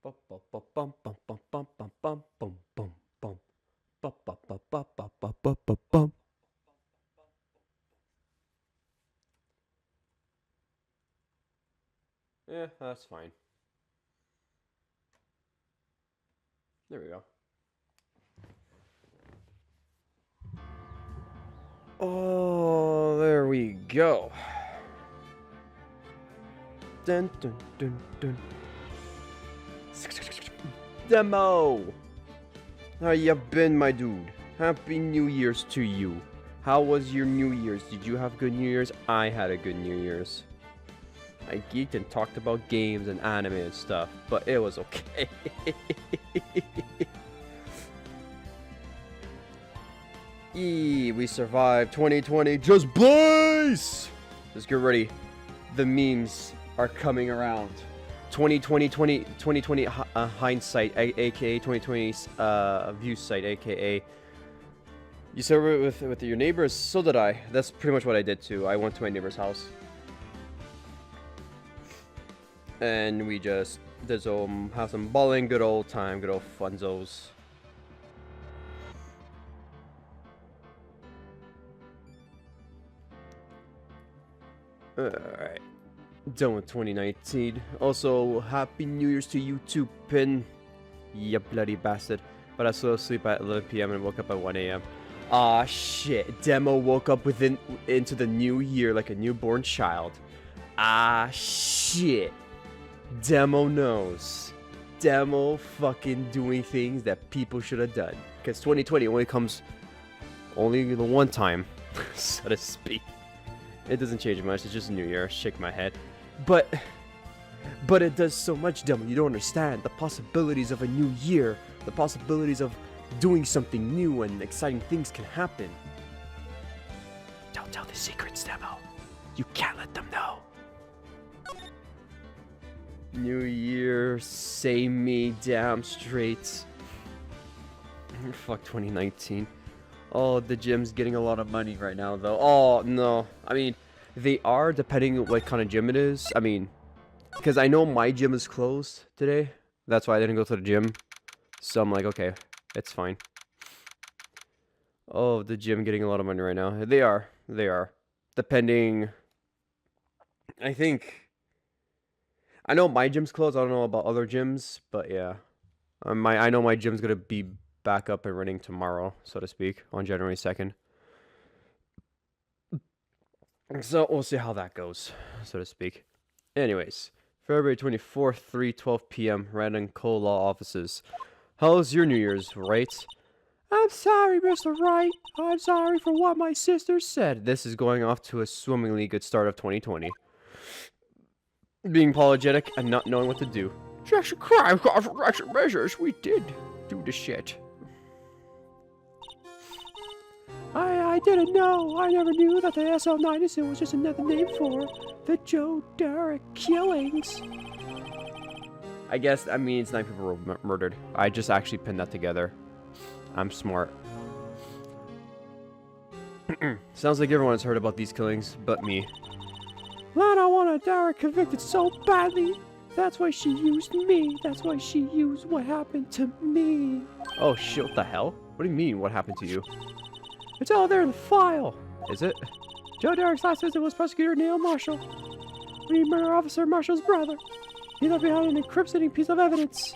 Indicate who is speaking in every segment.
Speaker 1: Bum, bum, bum, bum, bum, bum, bum, bum, bum, bum, bum, bum. Bum, bum, bum, bum, bum, bum, bum, bum, bum. Yeah, that's fine. There we go. Oh, there we go. Dun, dun, dun, dun. Demo! How you been, my dude? Happy New Year's to you. How was your New Year's? Did you have good New Year's? I had a good New Year's. I geeked and talked about games and anime and stuff, but it was okay. We survived 2020. Just blaze! Just get ready. The memes are coming around. 2020 hindsight, aka 2020 view sight, aka you celebrate with your neighbors. So did I. That's pretty much what I did too. I went to my neighbor's house, and we just did some have some bowling, good old time, good old funzos. Alright. Done with 2019. Also, Happy New Year's to you too, Pin. You bloody bastard. But I still sleep at 11 p.m. and woke up at 1 a.m. Ah, shit. Demo woke up into the new year like a newborn child. Ah, shit. Demo knows. Demo fucking doing things that people should have done. Because 2020 only comes only the one time, so to speak. It doesn't change much. It's just a new year. Shake my head. But it does so much, Demo. You don't understand the possibilities of a new year. The possibilities of doing something new and exciting things can happen. Don't tell the secrets, Demo. You can't let them know. New year, say me damn straight. Fuck 2019. Oh, the gym's getting a lot of money right now, though. Oh, no. I mean, they are, depending what kind of gym it is. I mean, because I know my gym is closed today. That's why I didn't go to the gym. So I'm like, okay, it's fine. Oh, the gym getting a lot of money right now. They are. They are. Depending... I think... I know my gym's closed. I don't know about other gyms, but yeah. I know my gym's going to be back up and running tomorrow, so to speak, on January 2nd. So we'll see how that goes, so to speak. Anyways, February 24th, 3:12 p.m., Random Coal Law offices. How's your New Year's, Wright? I'm sorry, Mr. Wright. I'm sorry for what my sister said. This is going off to a swimmingly good start of 2020. Being apologetic and not knowing what to do. Just a crime, correction measures. We did do the shit. I didn't know. I never knew that the SL-9 was just another name for the Joe Derek killings. I guess that means 9 people were murdered. I just actually pinned that together. I'm smart. Sounds like everyone's heard about these killings, but me. Lana wanted Derek convicted so badly. That's why she used me. That's why she used what happened to me. Oh shit, what the hell? What do you mean, what happened to you? It's all there in the file. Is it? Joe Derek's last visit was Prosecutor Neil Marshall. We murder Officer Marshall's brother. He left behind an incriminating piece of evidence.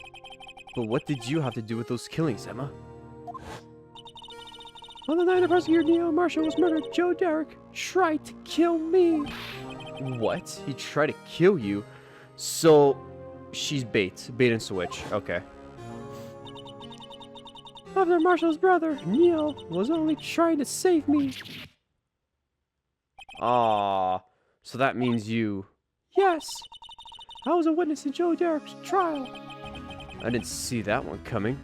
Speaker 1: But what did you have to do with those killings, Emma? On the night the Prosecutor Neil Marshall was murdered, Joe Derek tried to kill me. What? He tried to kill you? So, she's bait. Bait and switch. Okay. Officer Marshall's brother, Neil, was only trying to save me. Ah, so that means you... Yes. I was a witness in Joe Derek's trial. I didn't see that one coming.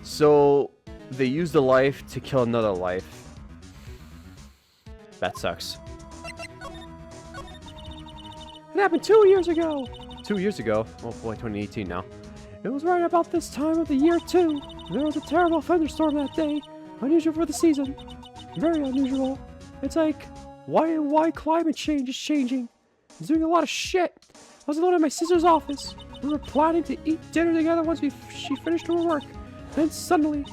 Speaker 1: So, they used a life to kill another life. That sucks. It happened 2 years ago. 2 years ago? Oh boy, 2018 now. It was right about this time of the year, too. There was a terrible thunderstorm that day. Unusual for the season. Very unusual. It's like, why climate change is changing? It's doing a lot of shit. I was alone in my sister's office.
Speaker 2: We were planning to eat dinner together once she finished her work. Then suddenly,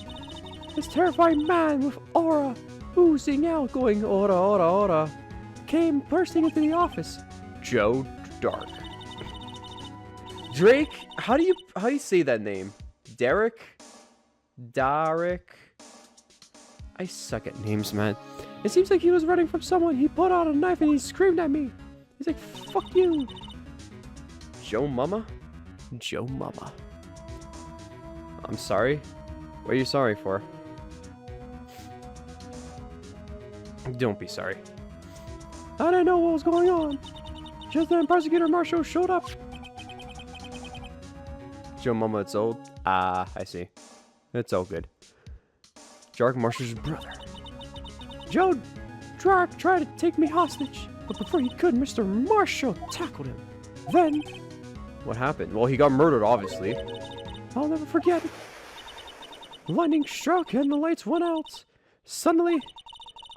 Speaker 2: this terrifying man with aura oozing out, going aura, aura, aura, came bursting into the office.
Speaker 1: Joe Dark. Drake, how do you say that name? Derek? I suck at names, man.
Speaker 2: It seems like he was running from someone. He pulled out a knife and he screamed at me. He's like, "Fuck you."
Speaker 1: Joe Mama? Joe Mama. I'm sorry. What are you sorry for? Don't be sorry.
Speaker 2: I didn't know what was going on. Just then, Prosecutor Marshall showed up.
Speaker 1: Joe Mama, it's old. Ah, I see. It's all good. Jark Marshall's brother.
Speaker 2: Joe Dark tried to take me hostage, but before he could, Mr. Marshall tackled him. Then,
Speaker 1: what happened? Well, he got murdered, obviously.
Speaker 2: I'll never forget it. Lightning struck and the lights went out. Suddenly,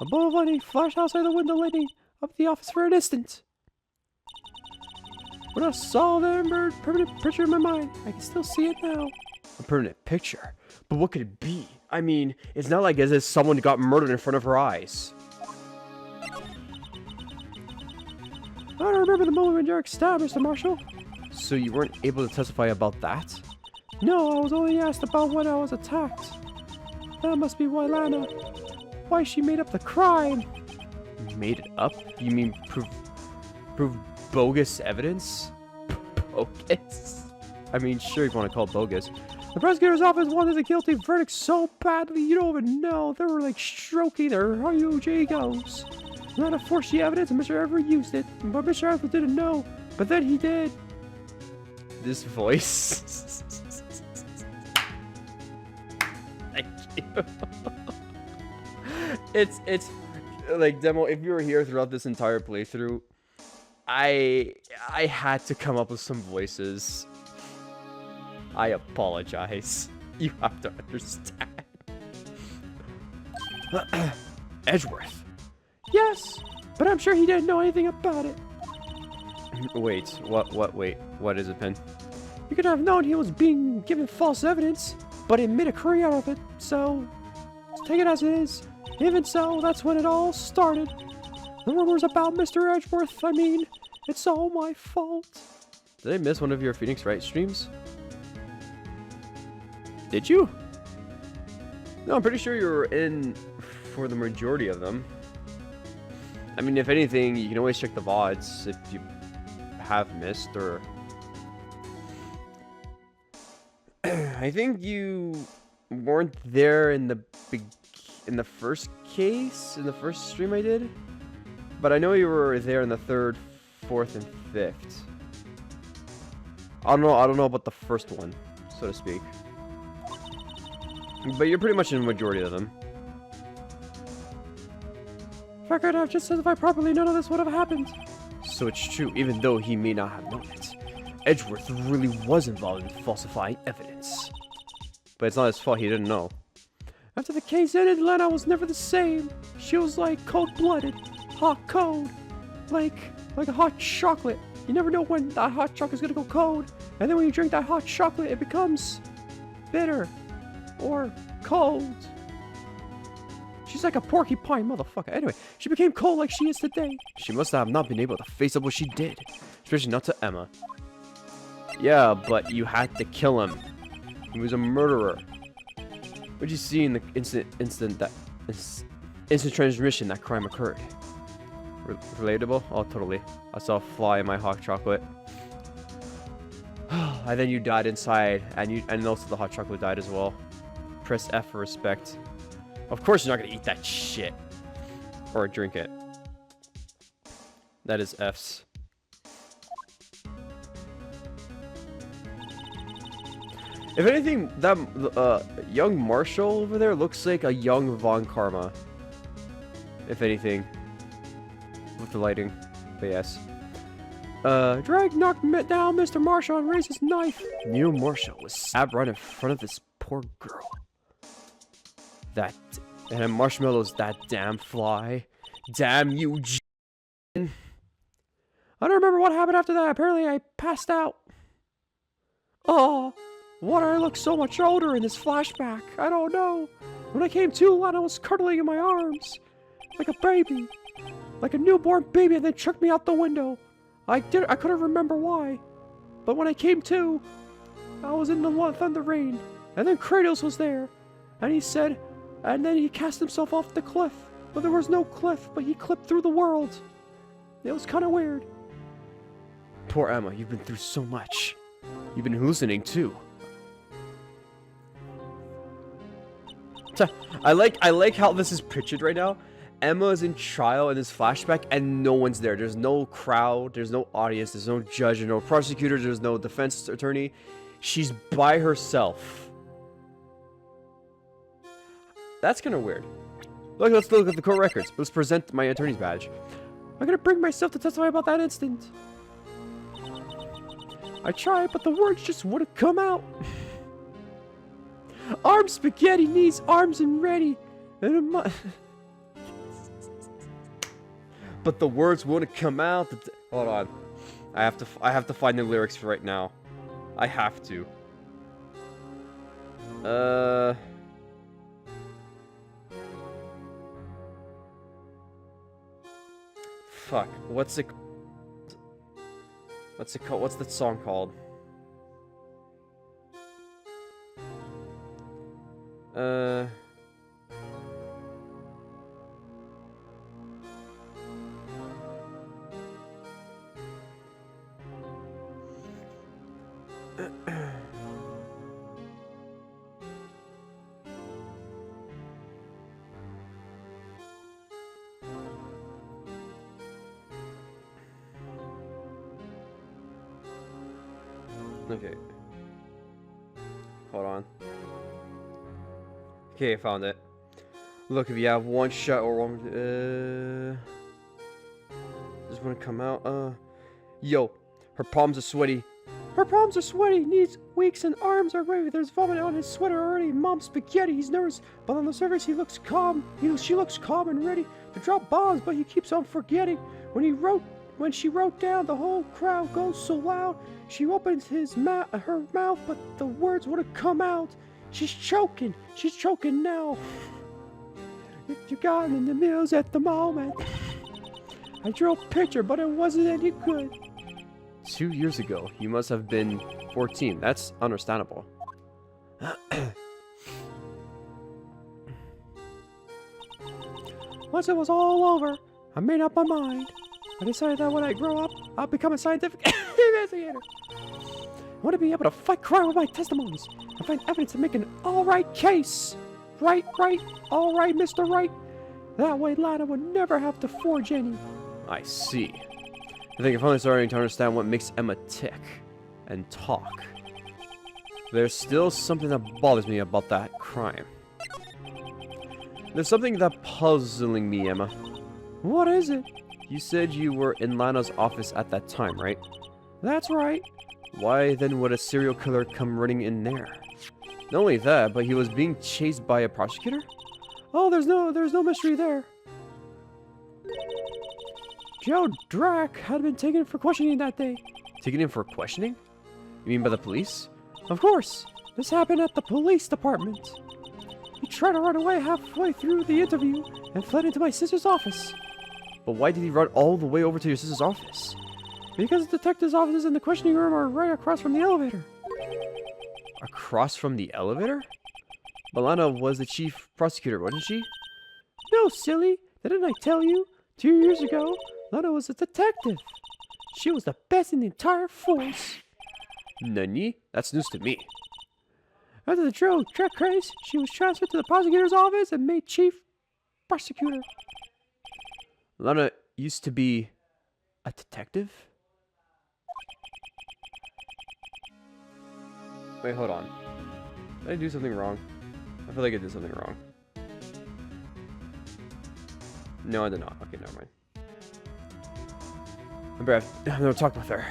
Speaker 2: a ball of lightning flashed outside the window, lighting up the office for an instant. When I saw the permanent picture in my mind, I can still see it now.
Speaker 1: A permanent picture? But what could it be? I mean, it's not like as if someone got murdered in front of her eyes.
Speaker 2: I don't remember the moment when Derek stabbed Mr. Marshall.
Speaker 1: So you weren't able to testify about that?
Speaker 2: No, I was only asked about when I was attacked. That must be why Lana. Why she made up the crime.
Speaker 1: Made it up? You mean prove bogus evidence? Bogus? I mean, sure you want to call it bogus.
Speaker 2: The prosecutor's office wanted a guilty verdict so badly you don't even know. They were like stroking their egos. Lana forced the evidence and Mr. Everett used it, but Mr. Everett didn't know. But then he did.
Speaker 1: This voice. Thank you. It's like, Demo, if you were here throughout this entire playthrough, I had to come up with some voices. I apologize. You have to understand. Edgeworth.
Speaker 2: Yes, but I'm sure he didn't know anything about it.
Speaker 1: Wait, what is it, Pen?
Speaker 2: You could have known he was being given false evidence, but he made a career out of it, so take it as it is. Even so, that's when it all started. The rumors about Mr. Edgeworth, I mean, it's all my fault.
Speaker 1: Did I miss one of your Phoenix Wright streams? Did you? No, I'm pretty sure you were in for the majority of them. I mean, if anything, you can always check the VODs if you have missed, or... I think you weren't there in the first case, in the first stream I did. But I know you were there in the 3rd, 4th, and 5th. I don't know about the first one, so to speak. But you're pretty much in the majority of them.
Speaker 2: If I could have just testified properly, none of this would have happened.
Speaker 1: So it's true, even though he may not have known it. Edgeworth really was involved in falsifying evidence. But it's not his fault, he didn't know.
Speaker 2: After the case ended, Lana was never the same. She was like cold-blooded, hot cold, like a hot chocolate. You never know when that hot chocolate's gonna go cold, and then when you drink that hot chocolate, it becomes bitter or cold. She's like a porcupine motherfucker. Anyway, she became cold like she is today.
Speaker 1: She must have not been able to face up what she did, especially not to Emma. Yeah, but you had to kill him. He was a murderer. What'd you see in the instant transmission that crime occurred? Relatable? Oh, totally. I saw a fly in my hot chocolate. And then you died inside, and also the hot chocolate died as well. Press F for respect. Of course you're not gonna eat that shit. Or drink it. That is F's. If anything, that young Marshall over there looks like a young Von Karma. If anything. With the lighting. But yes.
Speaker 2: Drake knocked down Mr. Marshall and raised his knife.
Speaker 1: Neil Marshall was stabbed right in front of this poor girl. And Marshmallow's that damn fly. Damn you,
Speaker 2: I don't remember what happened after that. Apparently I passed out. Oh, why do I look so much older in this flashback? I don't know. When I came to, Lana was cuddling in my arms. Like a baby. Like a newborn baby, and then chucked me out the window. I couldn't remember why. But when I came to, I was in the thunder rain. And then Kratos was there. And he said, and then he cast himself off the cliff. But there was no cliff, but he clipped through the world. It was kind of weird.
Speaker 1: Poor Emma, you've been through so much. You've been hallucinating too. I like how this is pictured right now. Emma is in trial in this flashback and no one's there. There's no crowd, there's no audience, there's no judge, there's no prosecutor, there's no defense attorney. She's by herself. That's kind of weird. Look, let's look at the court records. Let's present my attorney's badge.
Speaker 2: I'm gonna bring myself to testify about that instant. I tried, but the words just wouldn't come out. Arms spaghetti needs arms and ready.
Speaker 1: But the words wouldn't come out. Hold on. I have to find the lyrics right now. I have to. Fuck. What's it called? What's the song called? Okay. Hold on. Okay, I found it. Look, if you have one shot or one... Does one come out? Yo, her palms are sweaty.
Speaker 2: Her palms are sweaty, knees weak, and arms are ready. There's vomit on his sweater already. Mom's spaghetti, he's nervous, but on the surface he looks calm. She looks calm and ready to drop bombs, but he keeps on forgetting. When she wrote down, the whole crowd goes so loud. She opens her mouth, but the words wouldn't come out. She's choking now. You got in the mills at the moment. I drew a picture, but it wasn't any good.
Speaker 1: 2 years ago, you must have been 14. That's understandable.
Speaker 2: Once it was all over, I made up my mind. I decided that when I grow up, I'll become a scientific investigator. I want to be able to fight crime with my testimonies and find evidence to make an all-right case. Right, all right, Mr. Wright. That way Lana would never have to forge any.
Speaker 1: I see. I think I'm finally starting to understand what makes Emma tick and talk. There's still something that bothers me about that crime. There's something that's puzzling me, Emma.
Speaker 2: What is it?
Speaker 1: You said you were in Lana's office at that time, right?
Speaker 2: That's right.
Speaker 1: Why then would a serial killer come running in there? Not only that, but he was being chased by a prosecutor?
Speaker 2: Oh, there's no mystery there. Joe Drack had been taken for questioning that day.
Speaker 1: Taken in for questioning? You mean by the police?
Speaker 2: Of course. This happened at the police department. He tried to run away halfway through the interview and fled into my sister's office.
Speaker 1: But why did he run all the way over to your sister's office?
Speaker 2: Because the detective's offices in the questioning room are right across from the elevator.
Speaker 1: Across from the elevator? But Lana was the chief prosecutor, wasn't she?
Speaker 2: No, silly. Didn't I tell you? 2 years ago, Lana was a detective. She was the best in the entire force.
Speaker 1: Nani? That's news to me.
Speaker 2: After the track craze, she was transferred to the prosecutor's office and made chief prosecutor.
Speaker 1: Lana used to be a detective? Wait, hold on. Did I do something wrong? I feel like I did something wrong. No, I did not. Okay, never mind. I've never talked with her.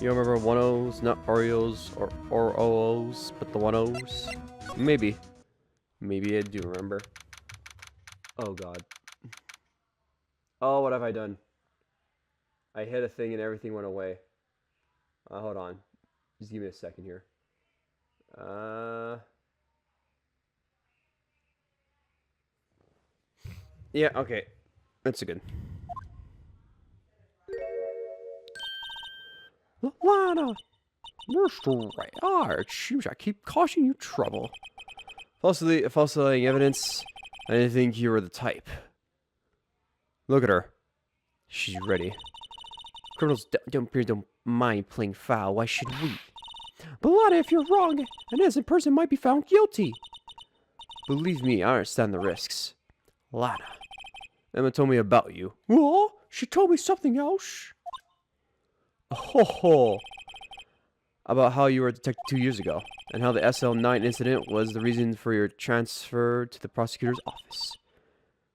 Speaker 1: You remember 1-0s, not Oreos or OOs, but the 1-0s? Maybe. Maybe I do remember. Oh god. Oh, what have I done? I hit a thing and everything went away. Hold on. Just give me a second here. Yeah, okay. That's good.
Speaker 2: Lana! Mr. Wright, shoot, I keep causing you trouble.
Speaker 1: Falsifying evidence. I didn't think you were the type. Look at her. She's ready. Criminals don't mind playing foul. Why should we?
Speaker 2: But Lana, if you're wrong, an innocent person might be found guilty.
Speaker 1: Believe me, I understand the risks. Lana. Emma told me about you.
Speaker 2: Well, she told me something else.
Speaker 1: Oh, about how you were detected 2 years ago, and how the SL9 incident was the reason for your transfer to the prosecutor's office.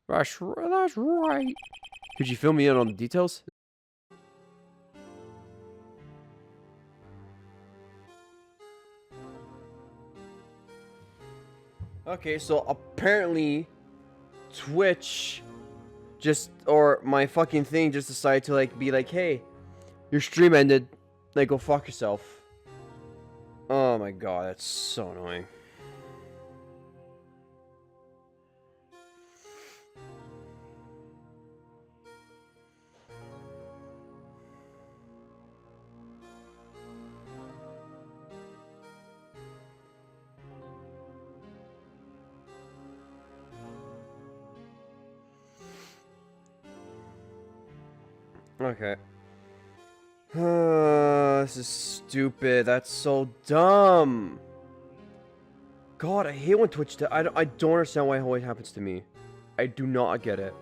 Speaker 2: That's right.
Speaker 1: Could you fill me in on the details? Okay, so apparently Twitch or my fucking thing just decided to like be like, hey, your stream ended, like go fuck yourself. Oh my god, that's so annoying. Okay. This is stupid. That's so dumb. God, I hate when Twitch I don't understand why it always happens to me. I do not get it.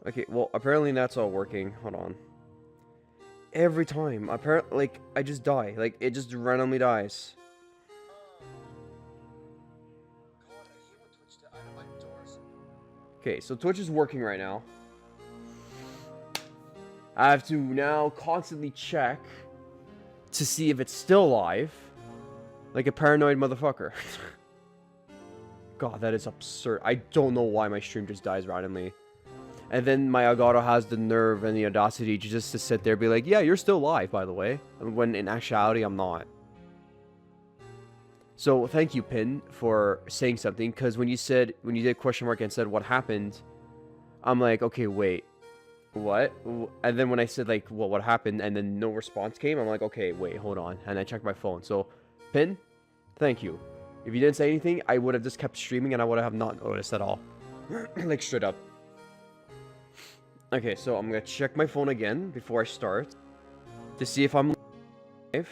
Speaker 1: Okay, well, apparently that's all working. Hold on. Every time. Apparently, like, I just die. Like, it just randomly dies. Okay, so Twitch is working right now. I have to now constantly check to see if it's still live. Like a paranoid motherfucker. God, that is absurd. I don't know why my stream just dies randomly. And then my Elgato has the nerve and the audacity just to sit there and be like, yeah, you're still live, by the way. When in actuality, I'm not. So, thank you, Pin, for saying something. Because when you did question mark and said what happened, I'm like, okay, wait. What? And then when I said, like, well, what happened? And then no response came, I'm like, okay, wait, hold on. And I checked my phone. So, Pin, thank you. If you didn't say anything, I would have just kept streaming and I would have not noticed at all. Like, straight up. Okay, so I'm gonna check my phone again before I start to see if I'm live.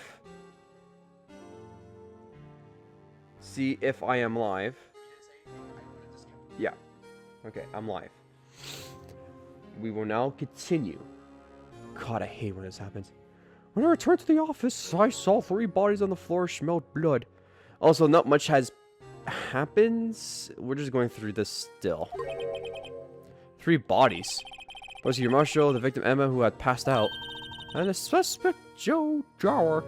Speaker 1: See if I am live. Yeah. Okay, I'm live. We will now continue. God, I hate when this happens.
Speaker 2: When I returned to the office, I saw 3 bodies on the floor, smelled blood.
Speaker 1: Also, not much has happened. We're just going through this still. 3 bodies. Prosecutor Marshall, the victim Emma, who had passed out,
Speaker 2: and the suspect Joe Dark.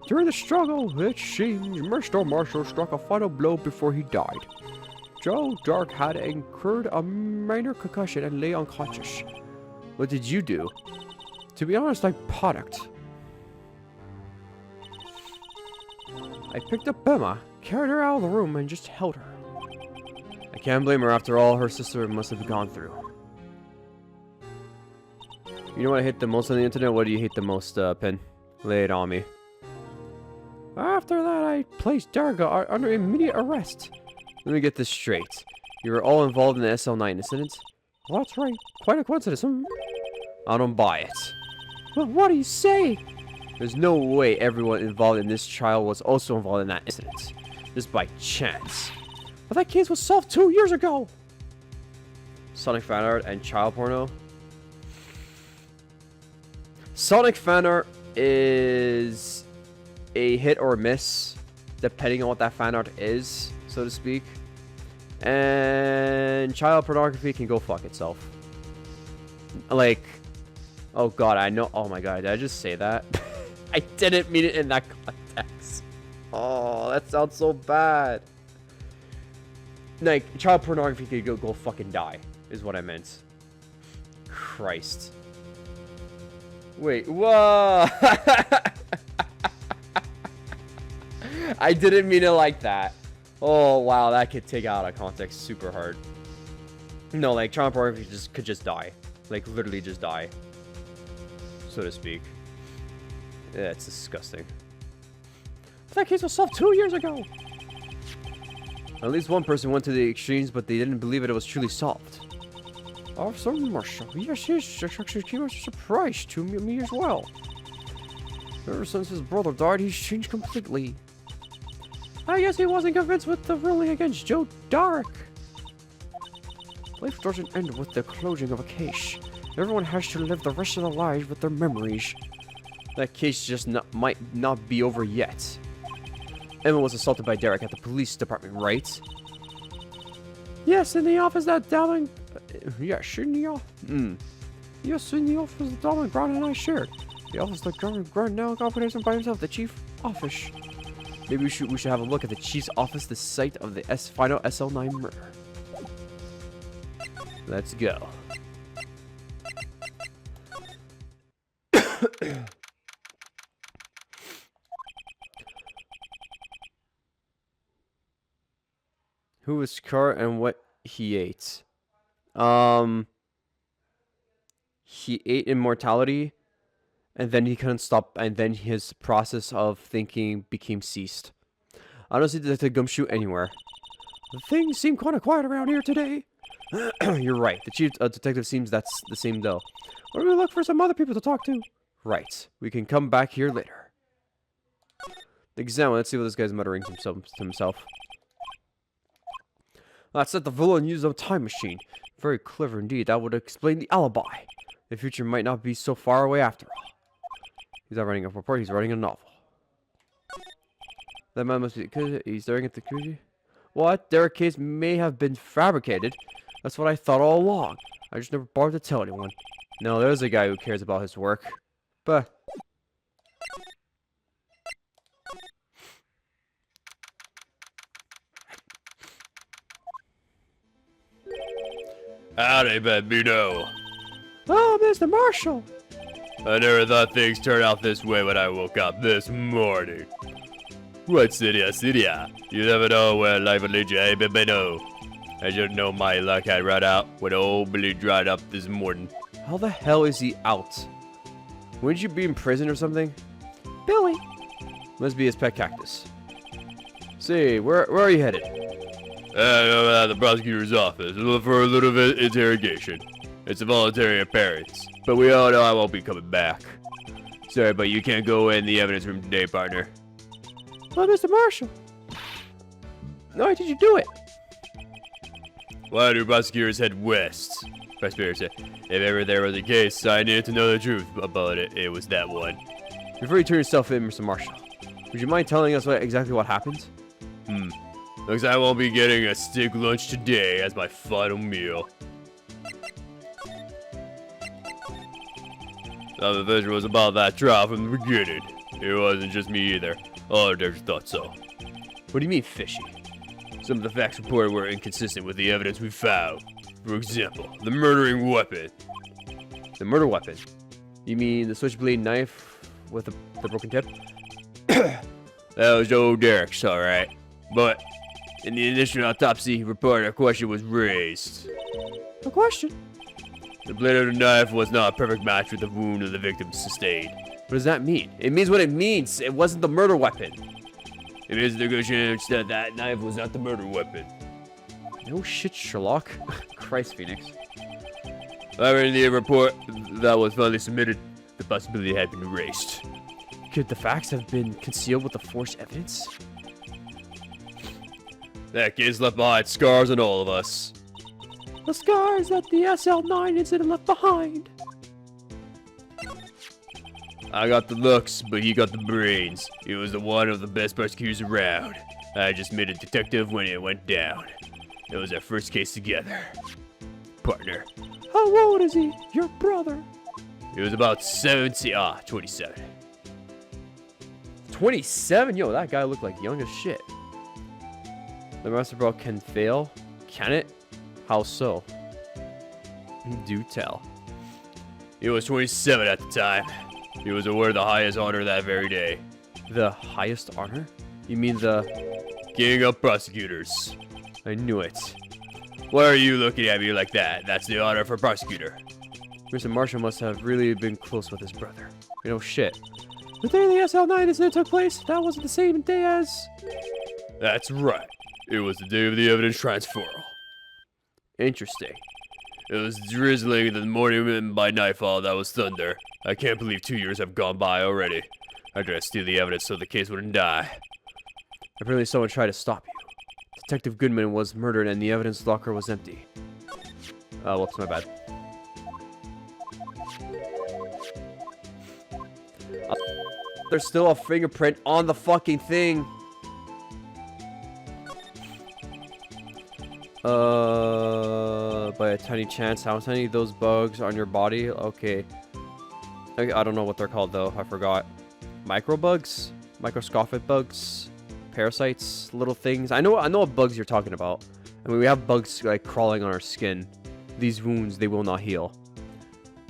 Speaker 2: During the struggle, it seems Mr. Marshall struck a final blow before he died. Joe Dark had incurred a minor concussion and lay unconscious.
Speaker 1: What did you do?
Speaker 2: To be honest, I panicked. I picked up Emma, carried her out of the room, and just held her.
Speaker 1: I can't blame her after all her sister must have gone through. You know what I hate the most on the internet? What do you hate the most, Pin? Lay it on me.
Speaker 2: After that, I placed Darga under immediate arrest.
Speaker 1: Let me get this straight. You were all involved in the SL9 incident?
Speaker 2: Well, that's right. Quite a coincidence.
Speaker 1: I don't buy it.
Speaker 2: Well, what do you say?
Speaker 1: There's no way everyone involved in this trial was also involved in that incident. Just by chance.
Speaker 2: But that case was solved 2 years ago.
Speaker 1: Sonic fan art and child porno? Sonic fan art is a hit or miss, depending on what that fan art is, so to speak. And child pornography can go fuck itself. Like, oh god, I know. Oh my god, did I just say that? I didn't mean it in that context. Oh, that sounds so bad. Like, child pornography could go fucking die, is what I meant. Christ. Wait, whoa! I didn't mean it like that. Oh, wow, that could take out of context super hard. No, like, child pornography could just die. Like, literally just die. So to speak. Yeah, it's disgusting.
Speaker 2: That case was solved 2 years ago.
Speaker 1: At least one person went to the extremes, but they didn't believe it was truly solved.
Speaker 2: Officer Marshall. Yes, he actually came as a surprise to me as well. Ever since his brother died, he's changed completely. I guess he wasn't convinced with the ruling against Joe Dark. Life doesn't end with the closing of a case. Everyone has to live the rest of their lives with their memories.
Speaker 1: That case just might not be over yet. Emma was assaulted by Derek at the police department, right?
Speaker 2: Yes, in the office that Dalvin... yes, in the office. Yes, in the office that Dalvin Grant and I shared. The office that Grant now operates by himself, the chief office.
Speaker 1: Maybe we should have a look at the chief's office, the site of the final SL9 murder. Let's go. Who was Carr and what he ate? He ate immortality, and then he couldn't stop, and then his process of thinking became ceased. I don't see Detective Gumshoe anywhere.
Speaker 2: Things seem kind of quiet around here today.
Speaker 1: You're right. The chief detective seems that's the same though.
Speaker 2: Why don't we look for some other people to talk to?
Speaker 1: Right. We can come back here later. Examine. Let's see what this guy's muttering to himself. That said, the villain used a time machine. Very clever indeed. That would explain the alibi. The future might not be so far away after all. He's not writing a report. He's writing a novel. That man must be... He's staring at the cookie. What? Derek case may have been fabricated. That's what I thought all along. I just never bothered to tell anyone. No, there's a guy who cares about his work. But...
Speaker 3: Howdy, Bambino.
Speaker 2: Oh, Mr. Marshall.
Speaker 3: I never thought things turned out this way when I woke up this morning. What's it, You never know where life will lead you, eh, Bambino? I should know my luck had run out when old Billy dried up this morning.
Speaker 1: How the hell is he out? Wouldn't you be in prison or something?
Speaker 2: Billy.
Speaker 1: Must be his pet cactus. See, where are you headed?
Speaker 3: I'm at the prosecutor's office for a little bit of interrogation. It's a voluntary appearance, but we all know I won't be coming back. Sorry, but you can't go in the evidence room today, partner.
Speaker 2: Well, Mr. Marshall. Why did you do it?
Speaker 3: Why do prosecutors head west? Prosecutor said, if ever there was a case, I needed to know the truth about it. It was that one.
Speaker 1: Before you turn yourself in, Mr. Marshall, would you mind telling us exactly what happened?
Speaker 3: Looks like I won't be getting a steak lunch today as my final meal. The vision was about that trial from the beginning. It wasn't just me either. All others thought so.
Speaker 1: What do you mean, fishy?
Speaker 3: Some of the facts reported were inconsistent with the evidence we found. For example, the murdering weapon.
Speaker 1: The murder weapon? You mean the switchblade knife with the broken tip?
Speaker 3: That was old Derek's, alright. But in the initial autopsy report, a question was raised.
Speaker 2: A question?
Speaker 3: The blade of the knife was not a perfect match with the wound the victim sustained.
Speaker 1: What does that mean? It means what it means. It wasn't the murder weapon.
Speaker 3: It is a good chance that that knife was not the murder weapon.
Speaker 1: No shit, Sherlock. Christ, Phoenix.
Speaker 3: However, in the report that was finally submitted, the possibility had been erased.
Speaker 1: Could the facts have been concealed with the forced evidence?
Speaker 3: That case left behind scars on all of us.
Speaker 2: The scars that the SL9 incident left behind.
Speaker 3: I got the looks, but he got the brains. He was the one of the best prosecutors around. I just made a detective when it went down. It was our first case together. Partner.
Speaker 2: How old is he? Your brother?
Speaker 3: He was about 27.
Speaker 1: 27? Yo, that guy looked like young as shit. The master ball can fail? Can it? How so? Do tell.
Speaker 3: He was 27 at the time. He was awarded the highest honor that very day.
Speaker 1: The highest honor? You mean the...
Speaker 3: King of prosecutors.
Speaker 1: I knew it.
Speaker 3: Why are you looking at me like that? That's the honor for prosecutor.
Speaker 1: Mr. Marshall must have really been close with his brother. You know, shit.
Speaker 2: The day the SL9 incident took place, that wasn't the same day as...
Speaker 3: That's right. It was the day of the evidence transferal.
Speaker 1: Interesting.
Speaker 3: It was drizzling in the morning, and by nightfall, that was thunder. I can't believe 2 years have gone by already. I tried to steal the evidence so the case wouldn't die.
Speaker 1: Apparently someone tried to stop you. Detective Goodman was murdered and the evidence locker was empty. Whoops, my bad. There's still a fingerprint on the fucking thing. By a tiny chance, how tiny those bugs on your body? Okay. I don't know what they're called though. I forgot. Microbugs? Microscopic bugs? Parasites? Little things? I know what bugs you're talking about. I mean, we have bugs like crawling on our skin. These wounds, they will not heal.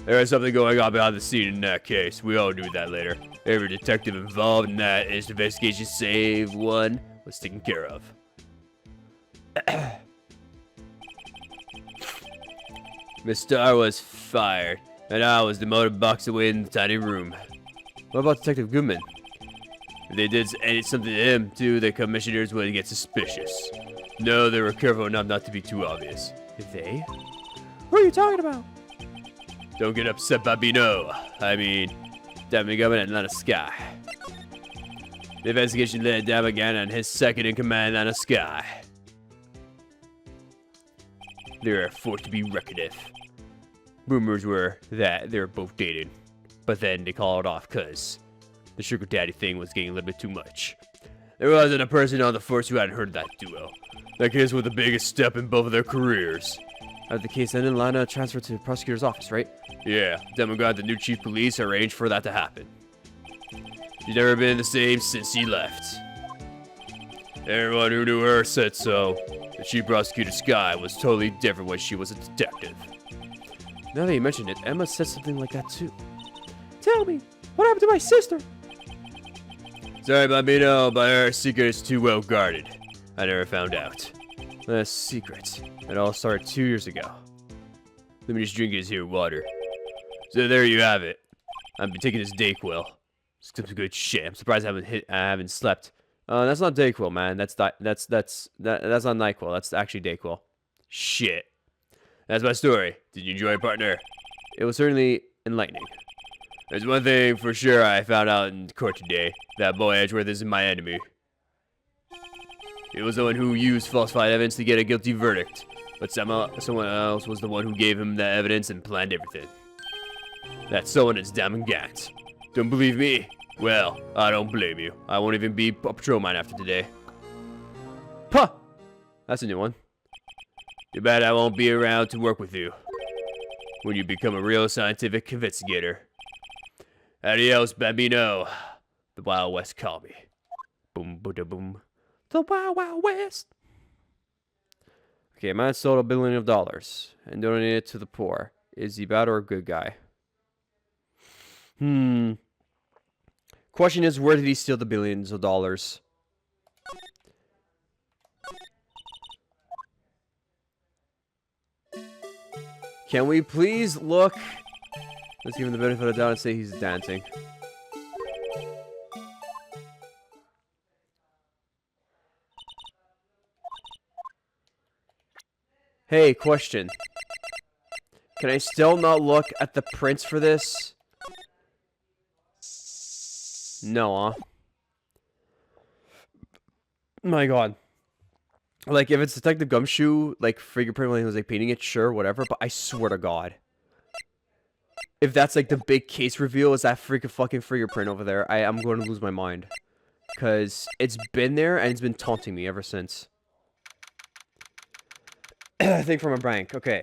Speaker 3: There is something going on behind the scene in that case. We all knew that later. Every detective involved in that investigation, save one, was taken care of. Miss Starr was fired, and I was demoted box away in the tiny room.
Speaker 1: What about Detective Goodman?
Speaker 3: If they did something to him, too, the commissioners would get suspicious. No, they were careful enough not to be too obvious.
Speaker 1: They?
Speaker 2: What are you talking about?
Speaker 3: Don't get upset, Babino. I mean, Deputy Governor Atlanta Sky. The investigation led Damagan and his second in command, Atlanta Sky. They're a force to be reckoned with. Rumors were that they were both dating, but then they called it off because the sugar daddy thing was getting a little bit too much. There wasn't a person on the force who hadn't heard of that duo. That case was the biggest step in both of their careers.
Speaker 1: The case ended, Lana transferred to the prosecutor's office, right?
Speaker 3: Yeah, Demogod, the new chief of police, arranged for that to happen. She's never been the same since she left. Everyone who knew her said so. The chief prosecutor, Sky, was totally different when she was a detective.
Speaker 1: Now that you mention it, Emma said something like that too.
Speaker 2: Tell me, what happened to my sister?
Speaker 3: Sorry, Bambino, but her secret is too well guarded. I never found out.
Speaker 1: A secret. It all started 2 years ago.
Speaker 3: Let me just drink this here water. So there you have it. I've been taking this Dayquil. It's some good shit. I'm surprised I haven't slept.
Speaker 1: That's not Dayquil, man. That's not NyQuil. That's actually Dayquil.
Speaker 3: Shit. That's my story. Did you enjoy it, partner?
Speaker 1: It was certainly enlightening.
Speaker 3: There's one thing for sure I found out in court today. That boy Edgeworth isn't my enemy. He was the one who used falsified evidence to get a guilty verdict. But someone else was the one who gave him the evidence and planned everything. That someone is damn Gant. Don't believe me? Well, I don't blame you. I won't even be a patrolman after today.
Speaker 1: Puh! That's a new one.
Speaker 3: Too bad I won't be around to work with you when you become a real scientific investigator. Adios, Bambino. The Wild West call me. Boom, boom, boom.
Speaker 2: The Wild Wild West.
Speaker 1: Okay, a man stole $1 billion and donated it to the poor. Is he bad or a good guy? Question is, where did he steal the billions of dollars? Can we please look? Let's give him the benefit of the doubt and say he's dancing. Hey, question. Can I still not look at the prints for this? No, huh? My god. Like, if it's Detective Gumshoe, like, fingerprint when he was, like, painting it, sure, whatever, but I swear to god. If that's, like, the big case reveal, is that freaking fucking fingerprint over there, I'm going to lose my mind. Because it's been there, and it's been taunting me ever since. I think from a bank. Okay.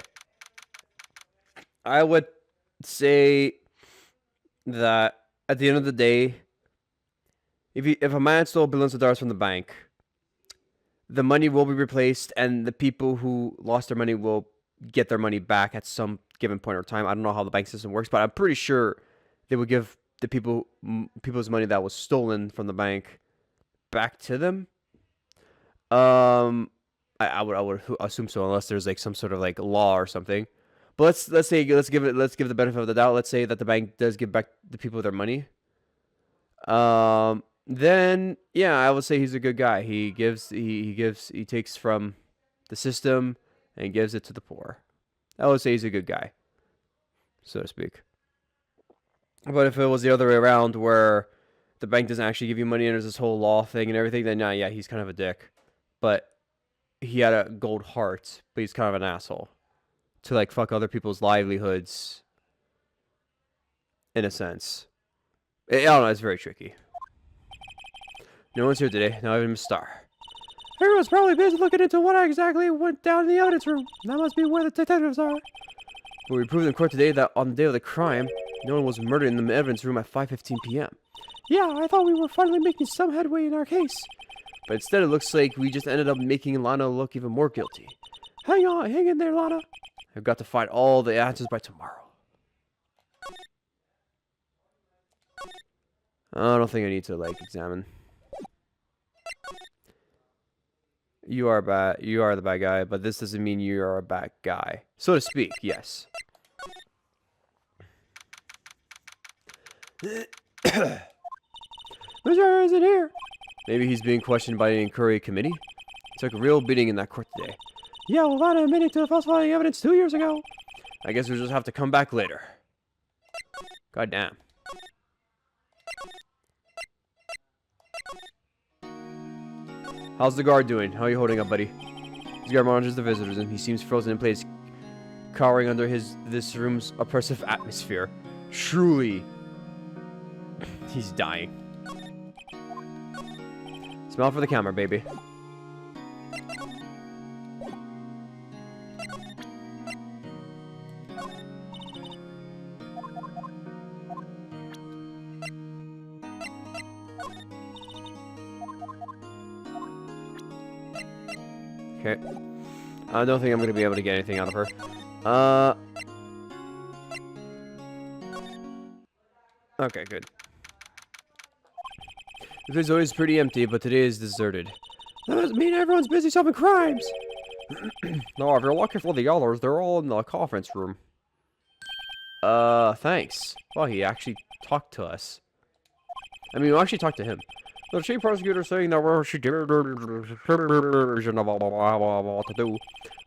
Speaker 1: I would say that at the end of the day, if a man stole billions of dollars from the bank, the money will be replaced, and the people who lost their money will get their money back at some given point or time. I don't know how the bank system works, but I'm pretty sure they would give the people's money that was stolen from the bank back to them. I would assume so, unless there's like some sort of like law or something. But let's give the benefit of the doubt. Let's say that the bank does give back the people their money. Then yeah, I would say he's a good guy. He takes from the system and gives it to the poor. I would say he's a good guy, so to speak. But if it was the other way around, where the bank doesn't actually give you money and there's this whole law thing and everything, then yeah, he's kind of a dick. But he had a gold heart, but he's kind of an asshole to like fuck other people's livelihoods. In a sense, I don't know. It's very tricky. No one's here today. Not even a star.
Speaker 2: Everyone's probably busy looking into what exactly went down in the evidence room. That must be where the detectives are.
Speaker 1: But we proved in court today that on the day of the crime, no one was murdered in the evidence room at 5:15 p.m.
Speaker 2: Yeah, I thought we were finally making some headway in our case.
Speaker 1: But instead, it looks like we just ended up making Lana look even more guilty.
Speaker 2: Hang in there, Lana.
Speaker 1: I've got to find all the answers by tomorrow. I don't think I need to, like, examine. You are bad. You are the bad guy, but this doesn't mean you are a bad guy. So to speak, yes.
Speaker 2: Mr. isn't here.
Speaker 1: Maybe he's being questioned by the inquiry committee. Took a real beating in that court today.
Speaker 2: Yeah, well, Lana admitted to falsifying evidence 2 years ago.
Speaker 1: I guess we'll just have to come back later. God damn. How's the guard doing? How are you holding up, buddy? This guard monitors the visitors, and he seems frozen in place, cowering under this room's oppressive atmosphere. Truly, he's dying. Smile for the camera, baby. Okay. I don't think I'm going to be able to get anything out of her. Okay, good. The place is always pretty empty, but today is deserted.
Speaker 2: That doesn't mean everyone's busy solving crimes.
Speaker 1: No, if you're looking for the others, they're all in the conference room. Thanks. Well, he actually talked to us. I mean, we actually talked to him. The chief prosecutor saying that she did what to do.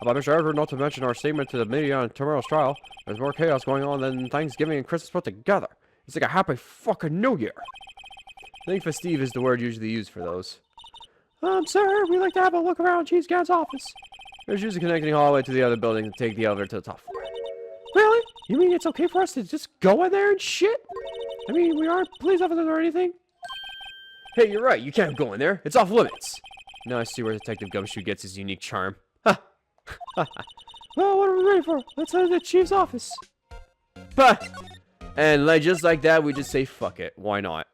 Speaker 1: About Mr. Edward, not to mention our statement to the media on tomorrow's trial. There's more chaos going on than Thanksgiving and Christmas put together. It's like a happy fucking New Year. I think festive is the word usually used for those.
Speaker 2: Sir, we'd like to have a look around Chief Gant's office.
Speaker 1: There's usually a connecting hallway to the other building to take the elevator to the top floor.
Speaker 2: Really? You mean it's okay for us to just go in there and shit? I mean, we aren't police officers or anything.
Speaker 1: Hey, you're right. You can't go in there. It's off limits. Now I see where Detective Gumshoe gets his unique charm. Ha!
Speaker 2: Well, what are we ready for? Let's head to the chief's office.
Speaker 1: Ha! And like, just like that, we just say fuck it. Why not?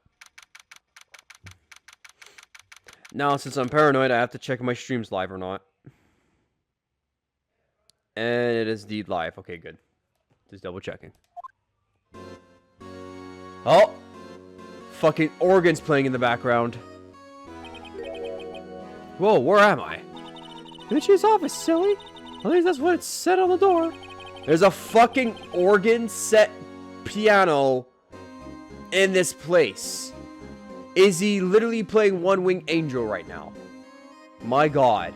Speaker 1: Now, since I'm paranoid, I have to check if my stream's live or not. And it is indeed live. Okay, good. Just double checking. Oh! Fucking organs playing in the background. Whoa, where am I?
Speaker 2: In the chief's office, silly. At least that's what it said on the door.
Speaker 1: There's a fucking organ set piano in this place. Is he literally playing One Winged Angel right now? My god.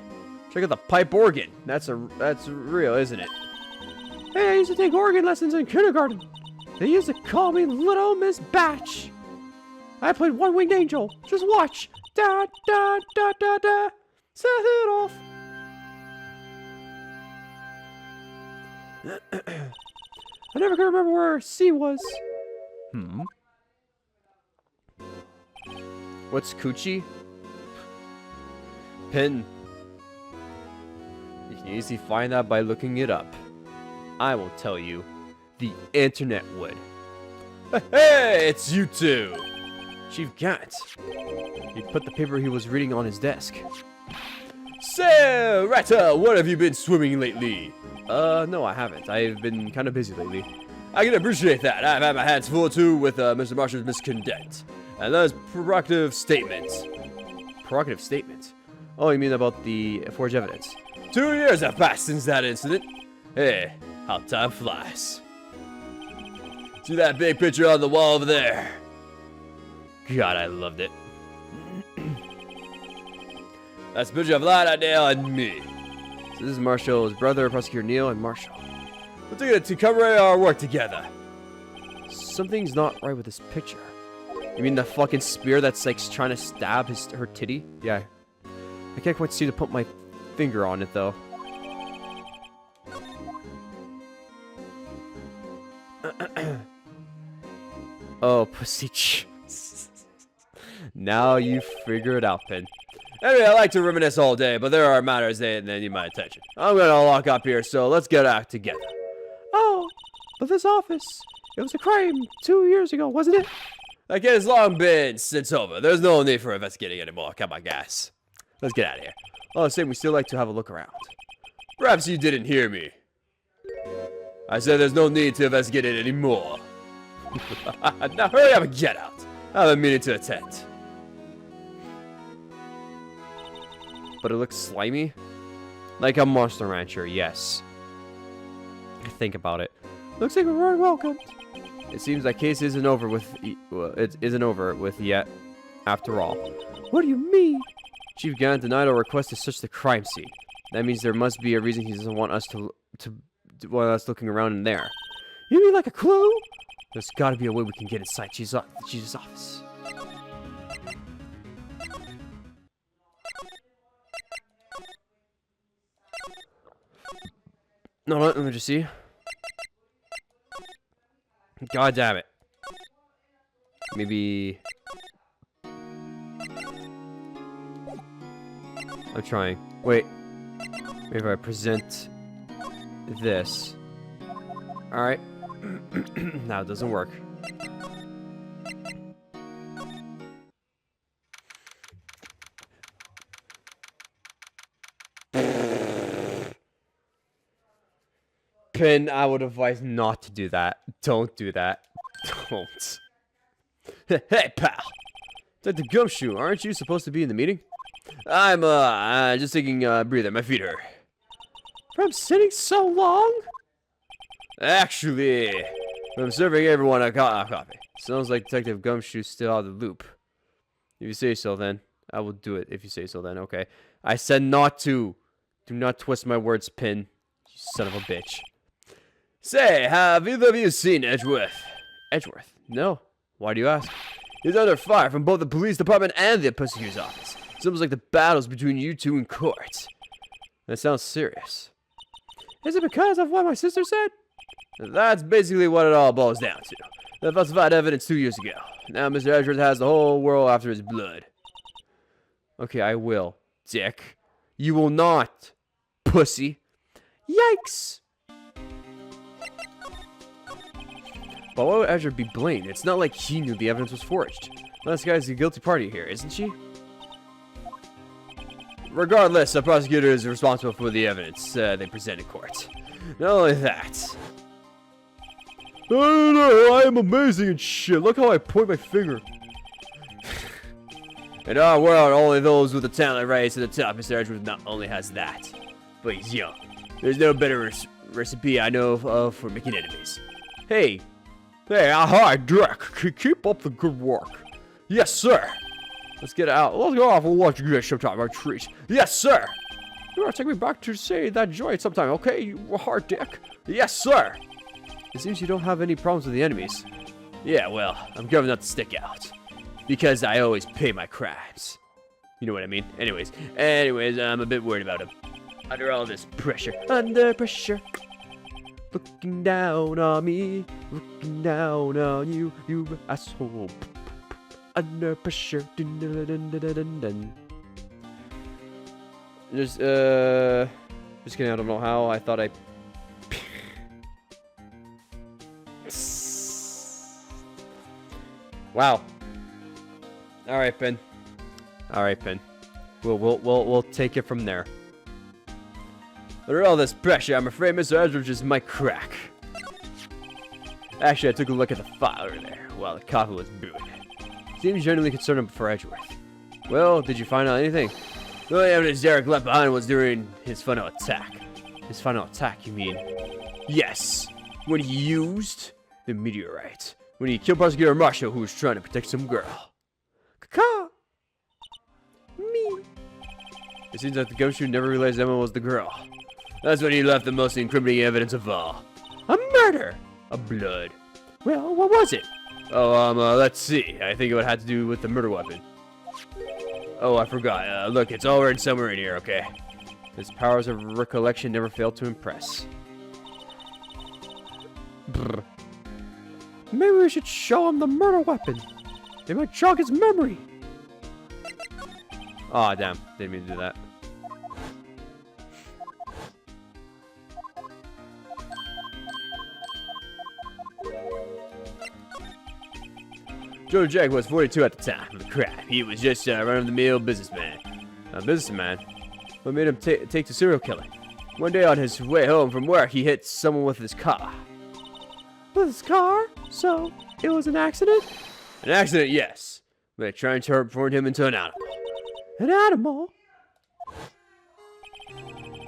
Speaker 1: Check out the pipe organ. That's real, isn't it?
Speaker 2: Hey, I used to take organ lessons in kindergarten. They used to call me Little Miss Batch. I played One Winged Angel. Just watch. Da da da da da. Set it off. I never can remember where C was.
Speaker 1: What's coochie? Pin. You can easily find that by looking it up. I won't tell you. The internet would. Hey, it's you two! Chief Gant. He put the paper he was reading on his desk. So, Rata, what have you been swimming lately? No, I haven't. I've been kind of busy lately. I can appreciate that. I've had my hands full too with Mr. Marshall's misconduct. And that is prerogative statement. Prerogative statement? Oh, you mean about the forged evidence? 2 years have passed since that incident. Hey, how time flies. See that big picture on the wall over there? God, I loved it. That's a picture of Lana, Dale, and me. So this is Marshall's brother, Prosecutor Neil, and Marshall. We're together to commemorate our work together. Something's not right with this picture. You mean the fucking spear that's like trying to stab her titty? Yeah. I can't quite see to put my finger on it though. Oh, pussy. Now you figure it out, Pin. Anyway, I like to reminisce all day, but there are matters that need my attention. I'm gonna lock up here, so let's get out together.
Speaker 2: Oh, but this office, it was a crime 2 years ago, wasn't it?
Speaker 1: Like, it's long been since over. There's no need for investigating anymore. Come on, guys. Let's get out of here. All the same, we still like to have a look around. Perhaps you didn't hear me. I said there's no need to investigate it anymore. Now hurry up and get out. I have a meeting to attend. But it looks slimy? Like a monster rancher, yes. Think about it.
Speaker 2: Looks like we weren't welcomed.
Speaker 1: It seems that case isn't over with. It isn't over with yet. After all,
Speaker 2: What do you mean?
Speaker 1: Chief Gann denied our request to search the crime scene. That means there must be a reason he doesn't want us to want us looking around in there.
Speaker 2: You mean like a clue?
Speaker 1: There's got to be a way we can get inside Jesus' office. No, let me just see. God damn it. Maybe... I'm trying. Wait. Maybe if I present this. Alright. Now it doesn't work. Pin, I would advise not to do that. Don't do that. Don't. Hey, pal. Dr. Gumshoe, aren't you supposed to be in the meeting? I'm just taking a breather. My feet hurt.
Speaker 2: From sitting so long?
Speaker 1: Actually, I'm serving everyone a coffee. Sounds like Detective Gumshoe's still out of the loop. If you say so, then. I will do it if you say so, then. Okay. I said not to. Do not twist my words, Pin. You son of a bitch. Say, have either of you seen Edgeworth? Edgeworth? No. Why do you ask? He's under fire from both the police department and the prosecutor's office. It's almost like the battles between you two in court. That sounds serious.
Speaker 2: Is it because of what my sister said?
Speaker 1: That's basically what it all boils down to. They falsified evidence 2 years ago. Now Mr. Edgeworth has the whole world after his blood. Okay, I will, dick. You will not, pussy.
Speaker 2: Yikes!
Speaker 1: But why would Edgeworth be blamed? It's not like he knew the evidence was forged. This guy's the guilty party here, isn't she? Regardless, the prosecutor is responsible for the evidence they present in court. Not only that... I don't know, I am amazing and shit. Look how I point my finger. In our world, only those with the talent rise to the top. Mr. Edgeworth not only has that, but he's young. There's no better recipe I know of for making enemies. Hey, hi, Dick. Keep up the good work. Yes, sir. Let's get out. Let's go off and watch you guys sometime. Our treat. Yes, sir.
Speaker 2: You're gonna take me back to say that joint sometime, okay? You hard dick.
Speaker 1: Yes, sir. It seems you don't have any problems with the enemies. Yeah, well, I'm careful not to stick out. Because I always pay my crimes. You know what I mean? Anyways, I'm a bit worried about him. Under all this pressure. Under pressure. Looking down on me. Looking down on you. You asshole. Under pressure. Dun, dun, dun, dun, dun, dun. Just kidding, I don't know how. I thought I... Wow. Alright, Ben. Alright, Ben. We'll take it from there. Under all this pressure, I'm afraid Mr. Edwards just might crack. Actually, I took a look at the file over there while the coffee was brewing. Seems genuinely concerned for Edgeworth. Well, did you find out anything? The only evidence Derek left behind was during his final attack. His final attack, you mean? Yes, when he used the meteorite. When he killed Prosecutor Marshall, who was trying to protect some girl.
Speaker 2: Caw. Me.
Speaker 1: It seems like the gumshoe never realized Emma was the girl. That's when he left the most incriminating evidence of all.
Speaker 2: A murder.
Speaker 1: A blood.
Speaker 2: Well, what was it?
Speaker 1: Oh, let's see. I think it would have to do with the murder weapon. Oh, I forgot. Look, it's all written somewhere in here, okay? His powers of recollection never failed to impress.
Speaker 2: Brr. Maybe we should show him the murder weapon. It might jog his memory.
Speaker 1: Aw, damn. Didn't mean to do that. Joe Jack was 42 at the time. Crap, he was just a run-of-the-mill businessman. A businessman? What made him take to serial killing? One day on his way home from work, he hit someone with his car.
Speaker 2: With his car? So, it was an accident?
Speaker 1: An accident, yes. But it tried to transform him into an animal.
Speaker 2: An animal?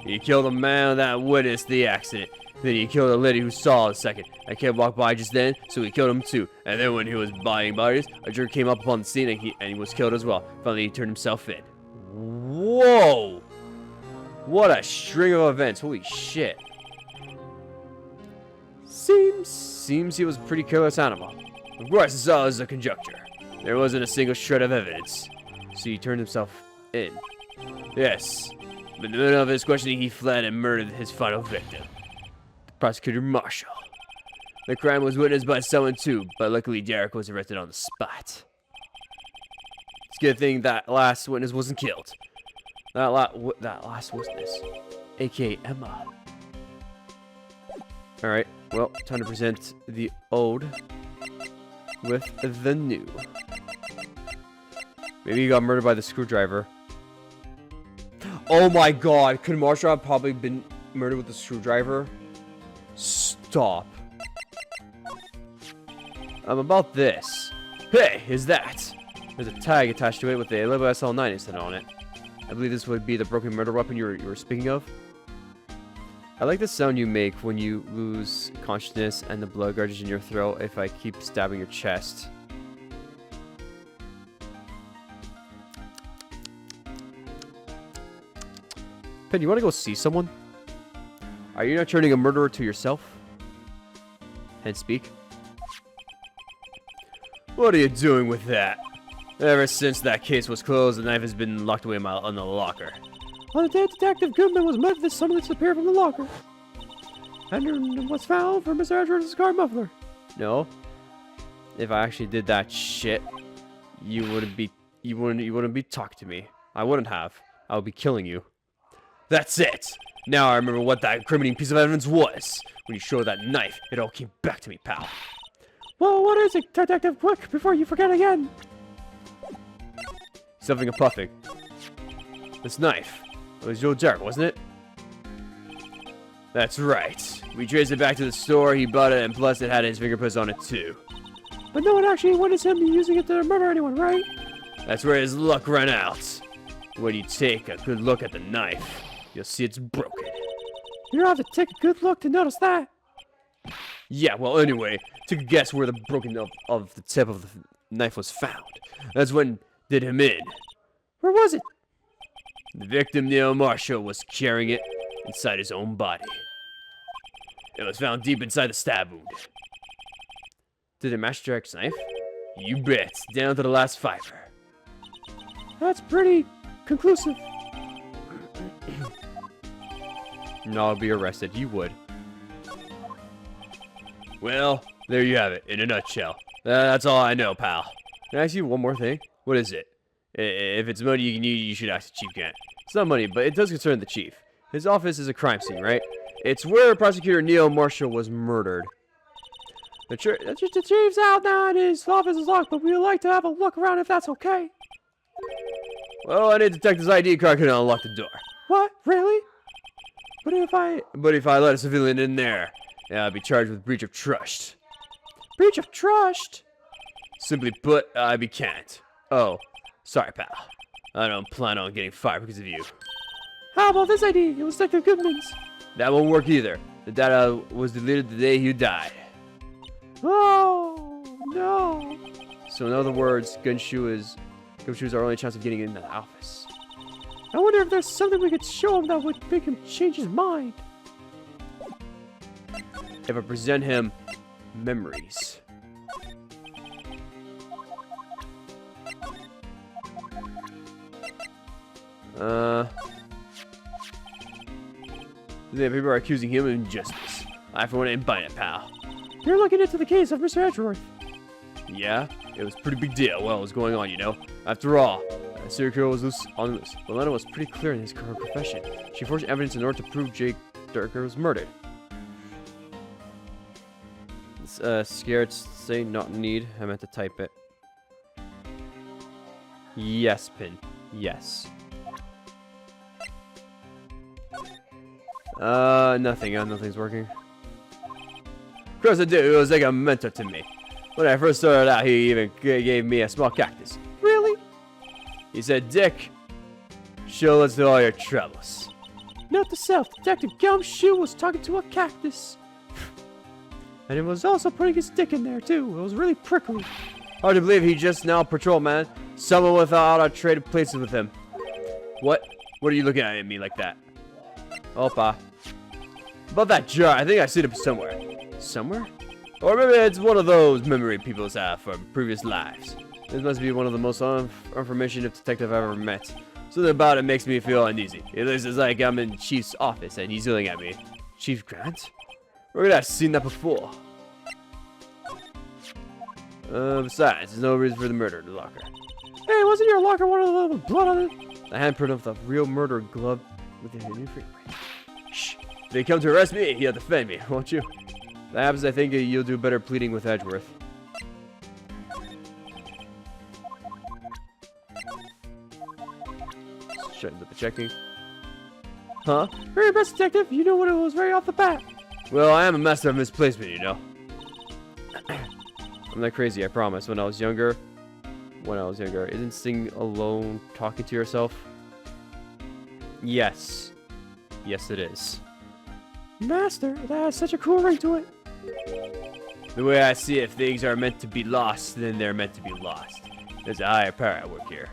Speaker 1: He killed a man that witnessed the accident. Then he killed a lady who saw a second. I can't walk by just then, so he killed him too. And then when he was buying bodies, a jerk came up upon the scene and he was killed as well. Finally, he turned himself in. Whoa! What a string of events. Holy shit. Seems he was a pretty careless animal. Of course, this all is a conjecture. There wasn't a single shred of evidence. So he turned himself in. Yes. But in the middle of his questioning, he fled and murdered his final victim. Prosecutor Marshall. The crime was witnessed by someone too, but luckily Derek was arrested on the spot. It's a good thing that last witness wasn't killed. That last witness, aka Emma. Alright, well, time to present the old with the new. Maybe he got murdered by the screwdriver. Oh my god, could Marshall have probably been murdered with a screwdriver? Stop. About this. Hey, is that? There's a tag attached to it with the label SL9 instead on it. I believe this would be the broken murder weapon you were speaking of. I like the sound you make when you lose consciousness and the blood gushes in your throat if I keep stabbing your chest. Pen, you want to go see someone? Are you not turning a murderer to yourself? And speak. What are you doing with that? Ever since that case was closed, the knife has been locked away in the locker.
Speaker 2: On the day Detective Goodman was met, this suddenly disappeared from the locker. And was found for Mr. Edwards' car muffler.
Speaker 1: No. If I actually did that shit, you wouldn't be talking to me. I wouldn't have. I would be killing you. That's it. Now I remember what that incriminating piece of evidence was. When you showed that knife, it all came back to me, pal.
Speaker 2: Well, what is it, Detective? Quick, before you forget again.
Speaker 1: Something a puffing. This knife. It was Joe Derek, wasn't it? That's right. We traced it back to the store, he bought it, and plus it had his fingerprints on it too.
Speaker 2: But no one actually witnessed him using it to murder anyone, right?
Speaker 1: That's where his luck ran out. When you take a good look at the knife, you'll see it's broken.
Speaker 2: You don't have to take a good look to notice that.
Speaker 1: Yeah, well anyway, took a guess where the broken of the tip of the knife was found. That's when did him in.
Speaker 2: Where was it?
Speaker 1: The victim, Neil Marshall, was carrying it inside his own body. It was found deep inside the stab wound. Did it match Derek's knife? You bet, down to the last fiber.
Speaker 2: That's pretty conclusive.
Speaker 1: No, I'll be arrested. You would. Well, there you have it, in a nutshell. That's all I know, pal. Can I ask you one more thing? What is it? If it's money you can use, you should ask the Chief Grant. It's not money, but it does concern the Chief. His office is a crime scene, right? It's where Prosecutor Neil Marshall was murdered.
Speaker 2: The Chief's out now and his office is locked, but we'd like to have a look around if that's okay.
Speaker 1: Well, I need to detect his ID card. Can unlock the door.
Speaker 2: What? Really?
Speaker 1: But if I let a civilian in there, I'll be charged with breach of trust.
Speaker 2: Breach of trust?
Speaker 1: Simply put, I can't. Oh, sorry, pal. I don't plan on getting fired because of you.
Speaker 2: How about this idea? It was Detective Goodman's.
Speaker 1: That won't work either. The data was deleted the day you died.
Speaker 2: Oh, no.
Speaker 1: So in other words, Gumshoe's our only chance of getting in that office.
Speaker 2: I wonder if there's something we could show him that would make him change his mind.
Speaker 1: If I present him memories. Yeah, people are accusing him of injustice. I for one ain't buying it, pal.
Speaker 2: You're looking into the case of Mr. Edgeworth.
Speaker 1: Yeah, it was a pretty big deal what was going on, you know. After all, a serial killer was loose on loose. But Lena was pretty clear in his current profession. She forged evidence in order to prove Jake Darker was murdered. Scared to say not need. I meant to type it. Yes, Pin. Yes. Nothing. Nothing's working. Of course I do. It was like a mentor to me. When I first started out, he even gave me a small cactus.
Speaker 2: Really?
Speaker 1: He said, Dick, show us all your troubles.
Speaker 2: Note to self, Detective Gumshoe was talking to a cactus. And it was also putting his dick in there, too. It was really prickly.
Speaker 1: Hard to believe he just now patrol, man. Someone without a traded places with him. What? What are you looking at me like that? Opa. About that jar, I think I've seen it somewhere. Somewhere? Or maybe it's one of those memory people have from previous lives. This must be one of the most informative detective I've ever met. Something about it makes me feel uneasy. It looks like I'm in Chief's office and he's yelling at me. Chief Grant? Where could I have seen that before? Besides, there's no reason for the murder in the locker.
Speaker 2: Hey, wasn't your locker one of the with blood on it?
Speaker 1: The handprint of the real murder glove with the new fingerprint. Shh. If they come to arrest me, you'll defend me, won't you? If that happens, I think you'll do better pleading with Edgeworth. Shutting up the checking. Huh?
Speaker 2: Very best detective. You know what it was right off the bat.
Speaker 1: Well, I am a master of misplacement, you know. I'm not crazy, I promise. When I was younger, isn't sitting alone talking to yourself? Yes. Yes, it is.
Speaker 2: Master, that has such a cool ring to it.
Speaker 1: The way I see it, if things are meant to be lost, then they're meant to be lost. There's a higher power at work here.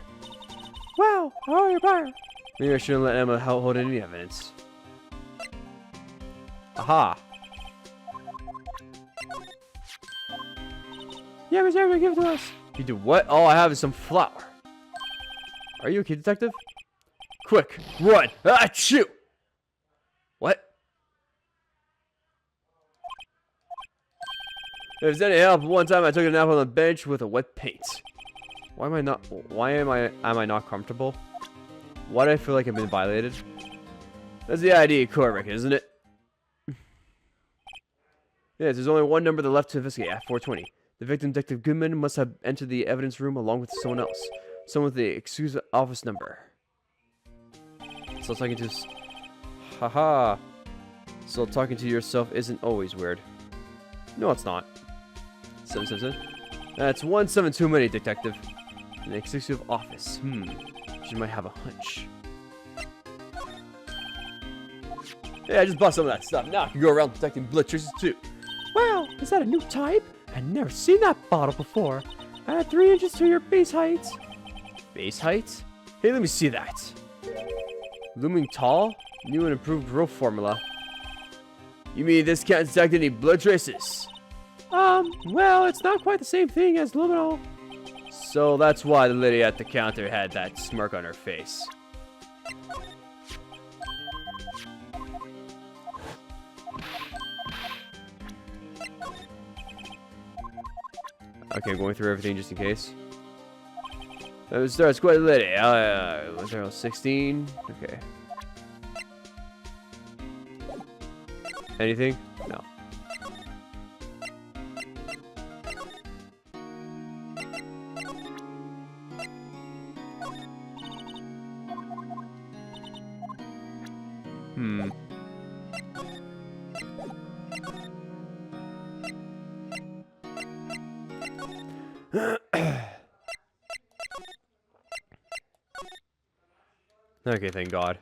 Speaker 2: Wow, a higher power.
Speaker 1: Maybe I shouldn't let Emma hold any evidence. Aha!
Speaker 2: Yeah, Mr. Edgeworth, give it to us.
Speaker 1: You do what? All I have is some flour. Are you okay, detective? Quick, run! Ah, shoot! What? If there's any help, one time I took a nap on the bench with a wet paint. Why am I not comfortable? Why do I feel like I've been violated? That's the ID court record, isn't it? Yes, there's only one number left to investigate at 420. The victim, Detective Goodman, must have entered the evidence room along with someone else. Someone with the excuse office number. So talking to... Haha. So talking to yourself isn't always weird. No, it's not. 777. That's 17 too many, detective. An exclusive office. She might have a hunch. Yeah, I just bought some of that stuff. Now I can go around detecting blood traces too.
Speaker 2: Wow, is that a new type? I've never seen that bottle before. Add 3 inches to your base height.
Speaker 1: Base height? Hey, let me see that. Looming tall? New and improved growth formula. You mean this can't detect any blood traces?
Speaker 2: Well, it's not quite the same thing as luminol.
Speaker 1: So that's why the lady at the counter had that smirk on her face. Okay, going through everything just in case. That starts quite late. Was there 16? Okay. Anything? No. Okay, thank God.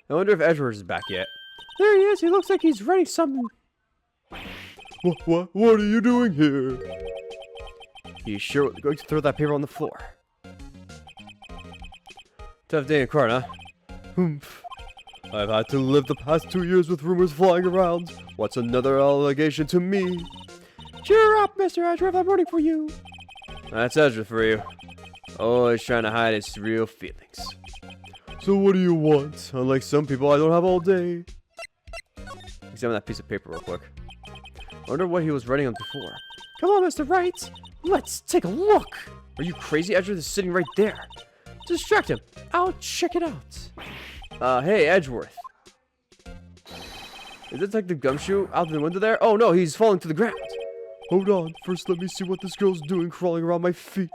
Speaker 1: I wonder if Edward is back yet.
Speaker 2: There he is. He looks like he's writing something.
Speaker 3: What are you doing here?
Speaker 1: You sure going to throw that paper on the floor? Tough day in court, huh?
Speaker 3: Humph. I've had to live the past 2 years with rumors flying around. What's another allegation to me?
Speaker 2: Cheer up, Mr. Edgeworth. I'm rooting for you.
Speaker 1: That's Edward for you. Always trying to hide his real feelings.
Speaker 3: So what do you want? Unlike some people, I don't have all day.
Speaker 1: Examine that piece of paper real quick. I wonder what he was writing on before.
Speaker 2: Come on, Mr. Wright. Let's take a look.
Speaker 1: Are you crazy? Edward is sitting right there.
Speaker 2: Distract him. I'll check it out.
Speaker 1: Hey, Edgeworth. Is Detective Gumshoe out the window there? Oh no, he's falling to the ground.
Speaker 3: Hold on. First, let me see what this girl's doing crawling around my feet.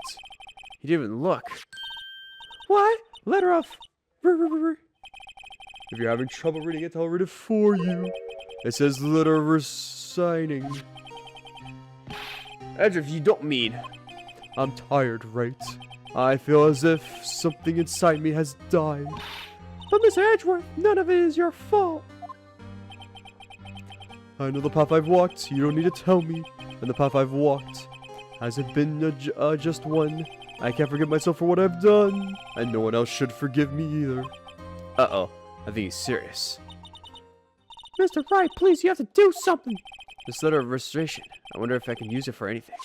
Speaker 1: He didn't even look.
Speaker 2: What? Letter of...
Speaker 3: If you're having trouble reading it, I'll read it for you. It says letter of resigning.
Speaker 1: Edgeworth, you don't mean...
Speaker 3: I'm tired, right? I feel as if something inside me has died.
Speaker 2: But Mr. Edgeworth, none of it is your fault.
Speaker 3: I know the path I've walked, you don't need to tell me. And the path I've walked hasn't been just one. I can't forgive myself for what I've done. And no one else should forgive me either.
Speaker 1: Uh-oh. I think he's serious.
Speaker 2: Mr. Wright, please, you have to do something.
Speaker 1: This letter of registration. I wonder if I can use it for anything.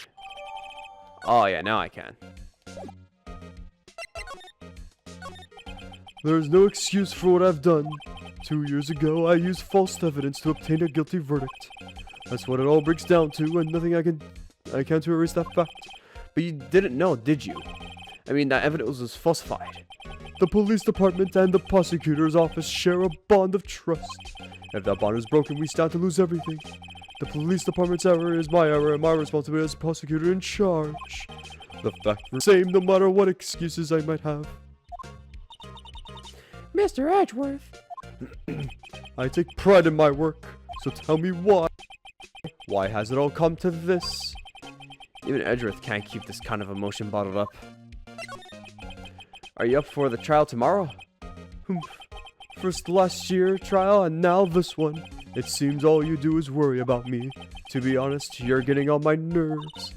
Speaker 1: Oh yeah, now I can.
Speaker 3: There's no excuse for what I've done. 2 years ago, I used false evidence to obtain a guilty verdict. That's what it all breaks down to, and nothing I can to erase that fact.
Speaker 1: But you didn't know, did you? I mean, that evidence was falsified.
Speaker 3: The police department and the prosecutor's office share a bond of trust. If that bond is broken, we stand to lose everything. The police department's error is my error and my responsibility as prosecutor in charge. The fact remains the same no matter what excuses I might have.
Speaker 2: Mr. Edgeworth.
Speaker 3: I take pride in my work, so tell me why. Why has it all come to this?
Speaker 1: Even Edgeworth can't keep this kind of emotion bottled up. Are you up for the trial tomorrow?
Speaker 3: First last year trial and now this one. It seems all you do is worry about me. To be honest, you're getting on my nerves.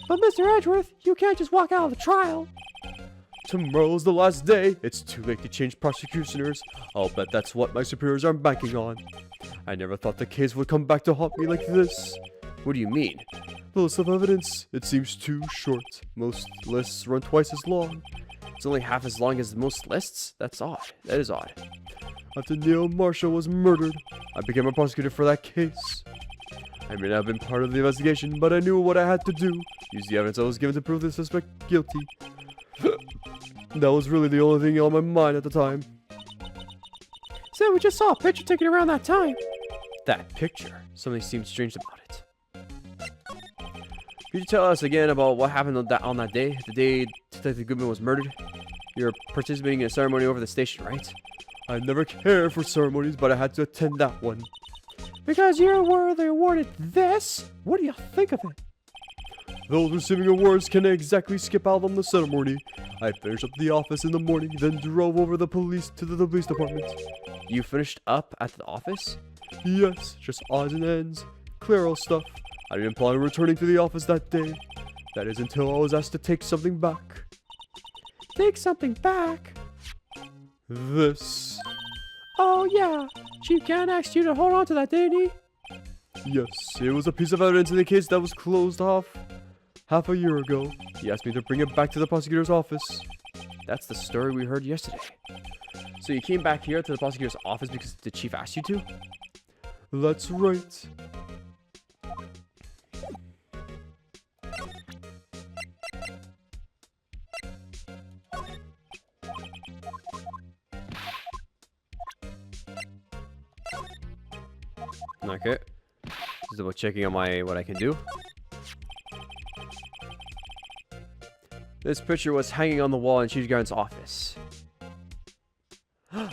Speaker 2: But Mr. Edgeworth, you can't just walk out of the trial.
Speaker 3: Tomorrow's the last day. It's too late to change prosecutioners. I'll bet that's what my superiors are banking on. I never thought the case would come back to haunt me like this.
Speaker 1: What do you mean?
Speaker 3: The list of evidence, it seems too short. Most lists run twice as long.
Speaker 1: It's only half as long as most lists? That's odd. That is odd.
Speaker 3: After Neil Marshall was murdered, I became a prosecutor for that case. I may not have been part of the investigation, but I knew what I had to do. Use the evidence I was given to prove the suspect guilty. That was really the only thing on my mind at the time.
Speaker 2: So we just saw a picture taken around that time.
Speaker 1: That picture? Something seemed strange about it. Could you tell us again about what happened on that day? The day Detective Goodman was murdered? You're participating in a ceremony over the station, right?
Speaker 3: I never cared for ceremonies, but I had to attend that one.
Speaker 2: Because you were awarded this? What do you think of it?
Speaker 3: Those receiving awards can't exactly skip out on the ceremony. I finished up the office in the morning, then drove over to the police department.
Speaker 1: You finished up at the office?
Speaker 3: Yes, just odds and ends. Clerical stuff. I didn't plan on returning to the office that day. That is until I was asked to take something back.
Speaker 2: Take something back?
Speaker 3: This.
Speaker 2: Oh yeah, Chief Gan asked you to hold on to that, didn't he?
Speaker 3: Yes, it was a piece of evidence in the case that was closed off half a year ago. He asked me to bring it back to the prosecutor's office.
Speaker 1: That's the story we heard yesterday. So you came back here to the prosecutor's office because the chief asked you to?
Speaker 3: That's right.
Speaker 1: Okay. Just double checking on what I can do. This picture was hanging on the wall in Chief Garden's office.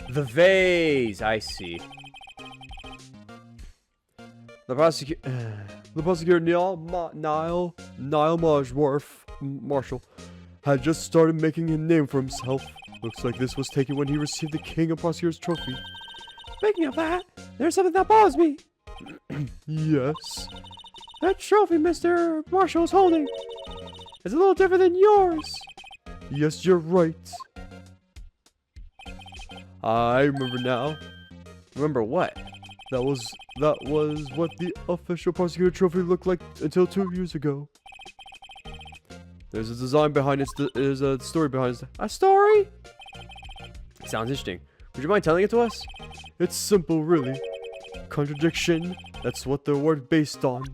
Speaker 1: The vase! I see. The
Speaker 2: The prosecutor Niall Marshall had just started making a name for himself. Looks like this was taken when he received the King of Prosecutors trophy.
Speaker 4: Speaking of that, there's something that bothers me.
Speaker 2: Yes.
Speaker 4: That trophy Mr. Marshall is holding is a little different than yours.
Speaker 2: Yes, you're right. I remember now.
Speaker 1: Remember what?
Speaker 2: That was what the official prosecutor trophy looked like until 2 years ago. There's a design behind it. There's a story behind it.
Speaker 4: A story?
Speaker 1: Sounds interesting. Would you mind telling it to us?
Speaker 2: It's simple, really. Contradiction. That's what the word based on.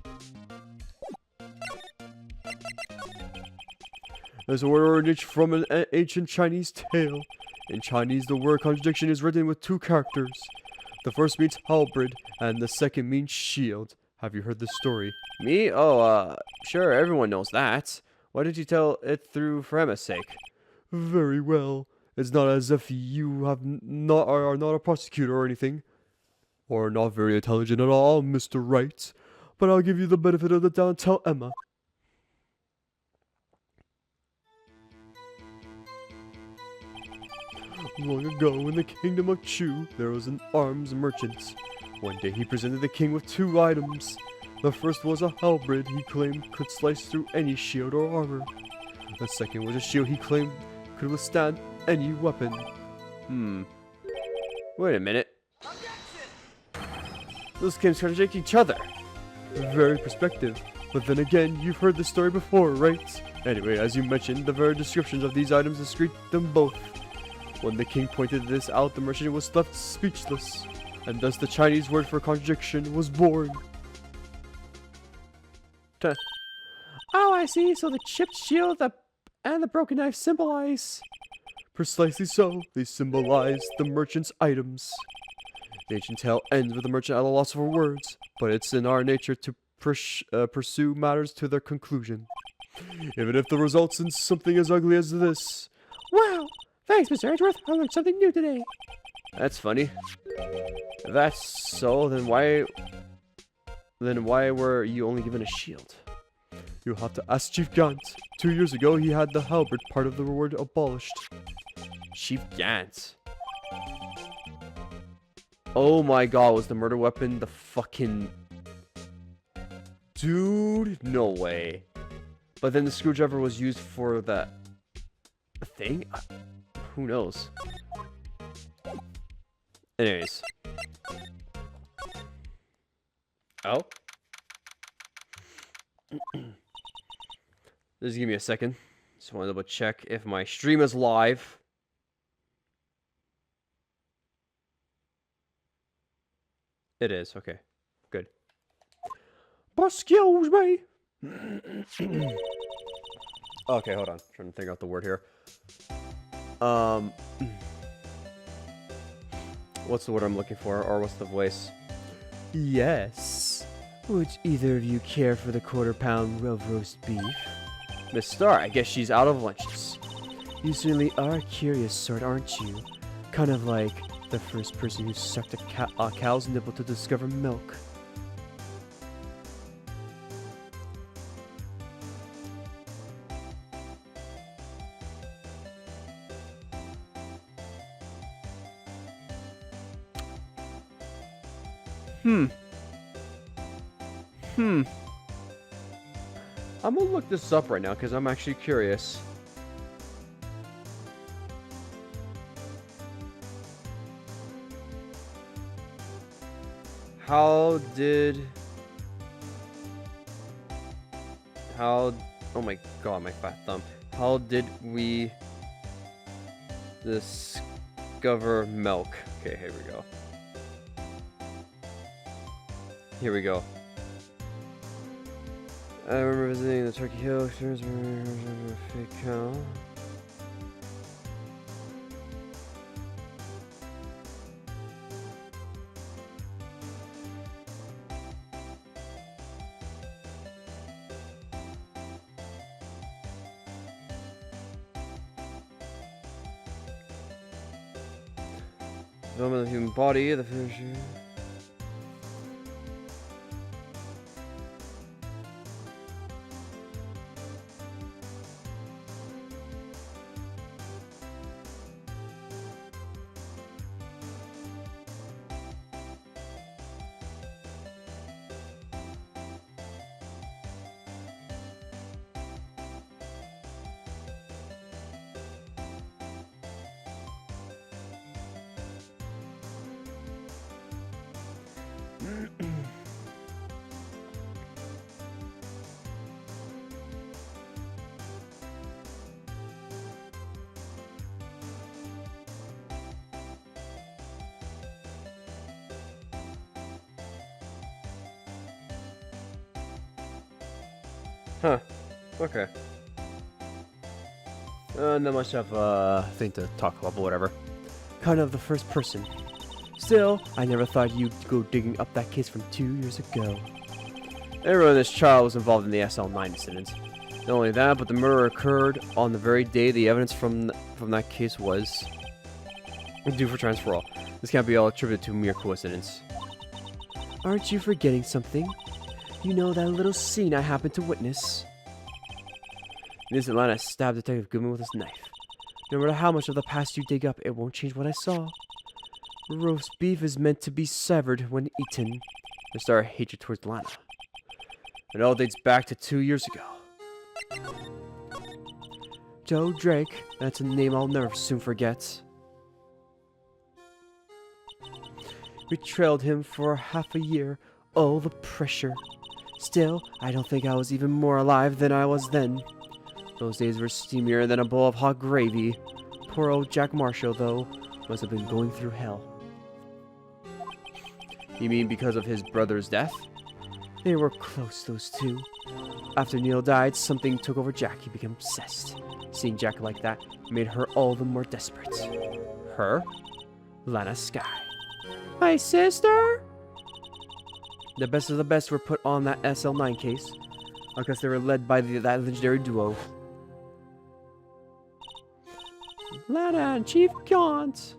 Speaker 2: There's a word originated from an ancient Chinese tale. In Chinese, the word contradiction is written with 2 characters. The first means halberd, and the second means shield. Have you heard this story?
Speaker 1: Me? Oh, sure, everyone knows that. Why did you tell it through for Emma's sake?
Speaker 2: Very well. It's not as if you are not a prosecutor or anything. Or not very intelligent at all, Mr. Wright. But I'll give you the benefit of the doubt and tell Emma. Long ago, in the kingdom of Chu, there was an arms merchant. One day he presented the king with 2 items. The first was a halberd he claimed could slice through any shield or armor. The second was a shield he claimed could withstand any weapon.
Speaker 1: Wait a minute. Those claims contradict each other.
Speaker 2: Very perspective. But then again, you've heard this story before, right? Anyway, as you mentioned, the very descriptions of these items describe them both. When the king pointed this out, the merchant was left speechless, and thus the Chinese word for contradiction was born.
Speaker 4: Oh, I see. So the chipped shield and the broken knife symbolize...
Speaker 2: Precisely so. They symbolize the merchant's items. The ancient tale ends with the merchant at a loss for words, but it's in our nature to pursue matters to their conclusion, even if the results in something as ugly as this.
Speaker 4: Wow! Thanks, Mr. Edgeworth. I learned something new today.
Speaker 1: That's funny. If that's so, then why were you only given a shield?
Speaker 2: You'll have to ask Chief Gant. 2 years ago, he had the halberd part of the word abolished.
Speaker 1: Chief Gant. Oh my god, was the murder weapon the fucking... Dude, no way. But then the screwdriver was used for that thing? Who knows? Anyways. Oh? Just give me a second. Just want to double check if my stream is live. It is, okay. Good.
Speaker 4: Excuse me.
Speaker 1: Okay, hold on. Trying to think out the word here. What's the word I'm looking for, or what's the voice?
Speaker 2: Yes. Would either of you care for the quarter-pound of roast beef?
Speaker 1: Miss Star, I guess she's out of lunches.
Speaker 2: You certainly are a curious sort, aren't you? Kind of like the first person who sucked a cow's nipple to discover milk.
Speaker 1: I'm gonna look this up right now because I'm actually curious. Oh my god, my fat thumb. How did we discover milk? Okay, here we go. Here we go. I remember visiting the Turkey Hill experience with a fake cow. Development of the human body, the fish. Huh. Okay. Not much of a thing to talk about, but whatever.
Speaker 2: Kind of the first person. Still, I never thought you'd go digging up that case from 2 years ago.
Speaker 1: Everyone in this trial was involved in the SL9 incident. Not only that, but the murder occurred on the very day the evidence from that case was due for transfer all. This can't be all attributed to mere coincidence.
Speaker 2: Aren't you forgetting something? You know that little scene I happened to witness?
Speaker 1: Miss Atlanta stabbed Detective Goodman with his knife.
Speaker 2: No matter how much of the past you dig up, it won't change what I saw. Roast beef is meant to be severed when eaten.
Speaker 1: They started hatred towards Lana. It all dates back to 2 years ago.
Speaker 2: Joe Drake, that's a name I'll never soon forget. We trailed him for half a year. Oh, the pressure. Still, I don't think I was even more alive than I was then. Those days were steamier than a bowl of hot gravy. Poor old Jack Marshall, though, must have been going through hell.
Speaker 1: You mean because of his brother's death?
Speaker 2: They were close, those two. After Neil died, something took over Jack. He became obsessed. Seeing Jack like that made her all the more desperate.
Speaker 1: Her?
Speaker 2: Lana Sky. My sister?
Speaker 1: The best of the best were put on that SL9 case. Because they were led by that legendary duo.
Speaker 2: Lana and Chief Gaunt.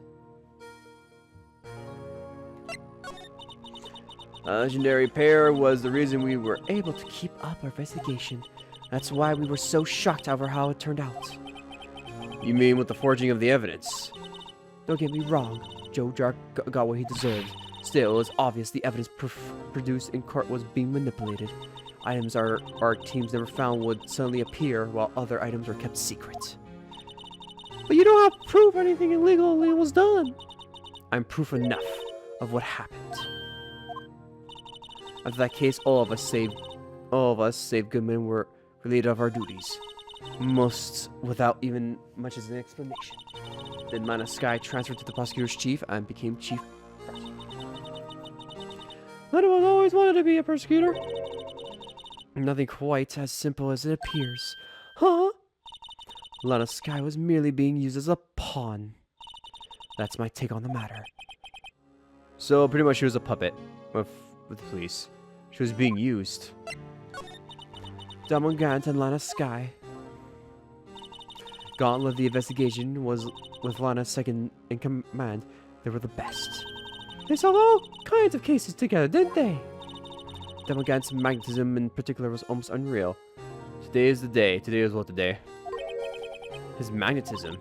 Speaker 1: A legendary pair was the reason we were
Speaker 2: Able to keep up our investigation. That's why we were so shocked over how it turned out.
Speaker 1: You mean with the forging of the evidence?
Speaker 2: Don't get me wrong. Joe Dark got what he deserved. Still, it was obvious the evidence produced in court was being manipulated. Items our teams never found would suddenly appear, while other items were kept secret.
Speaker 4: But you don't have proof anything illegal was done.
Speaker 1: I'm proof enough of what happened. After that case, all of us, save Goodman, were relieved of our duties. Most without even much as an explanation. Then Lana Sky transferred to the prosecutor's chief and became chief prosecutor.
Speaker 4: None of us always wanted to be a prosecutor.
Speaker 2: Nothing quite as simple as it appears.
Speaker 4: Huh?
Speaker 2: Lana Sky was merely being used as a pawn. That's my take on the matter.
Speaker 1: So pretty much she was a puppet with the police. She was being used.
Speaker 2: Damogant and Lana Sky. Gaunt led the investigation, was with Lana second in command. They were the best.
Speaker 4: They solved all kinds of cases together, didn't they?
Speaker 2: Damogant's magnetism in particular was almost unreal.
Speaker 1: Today is the day. Today is what the day. His magnetism.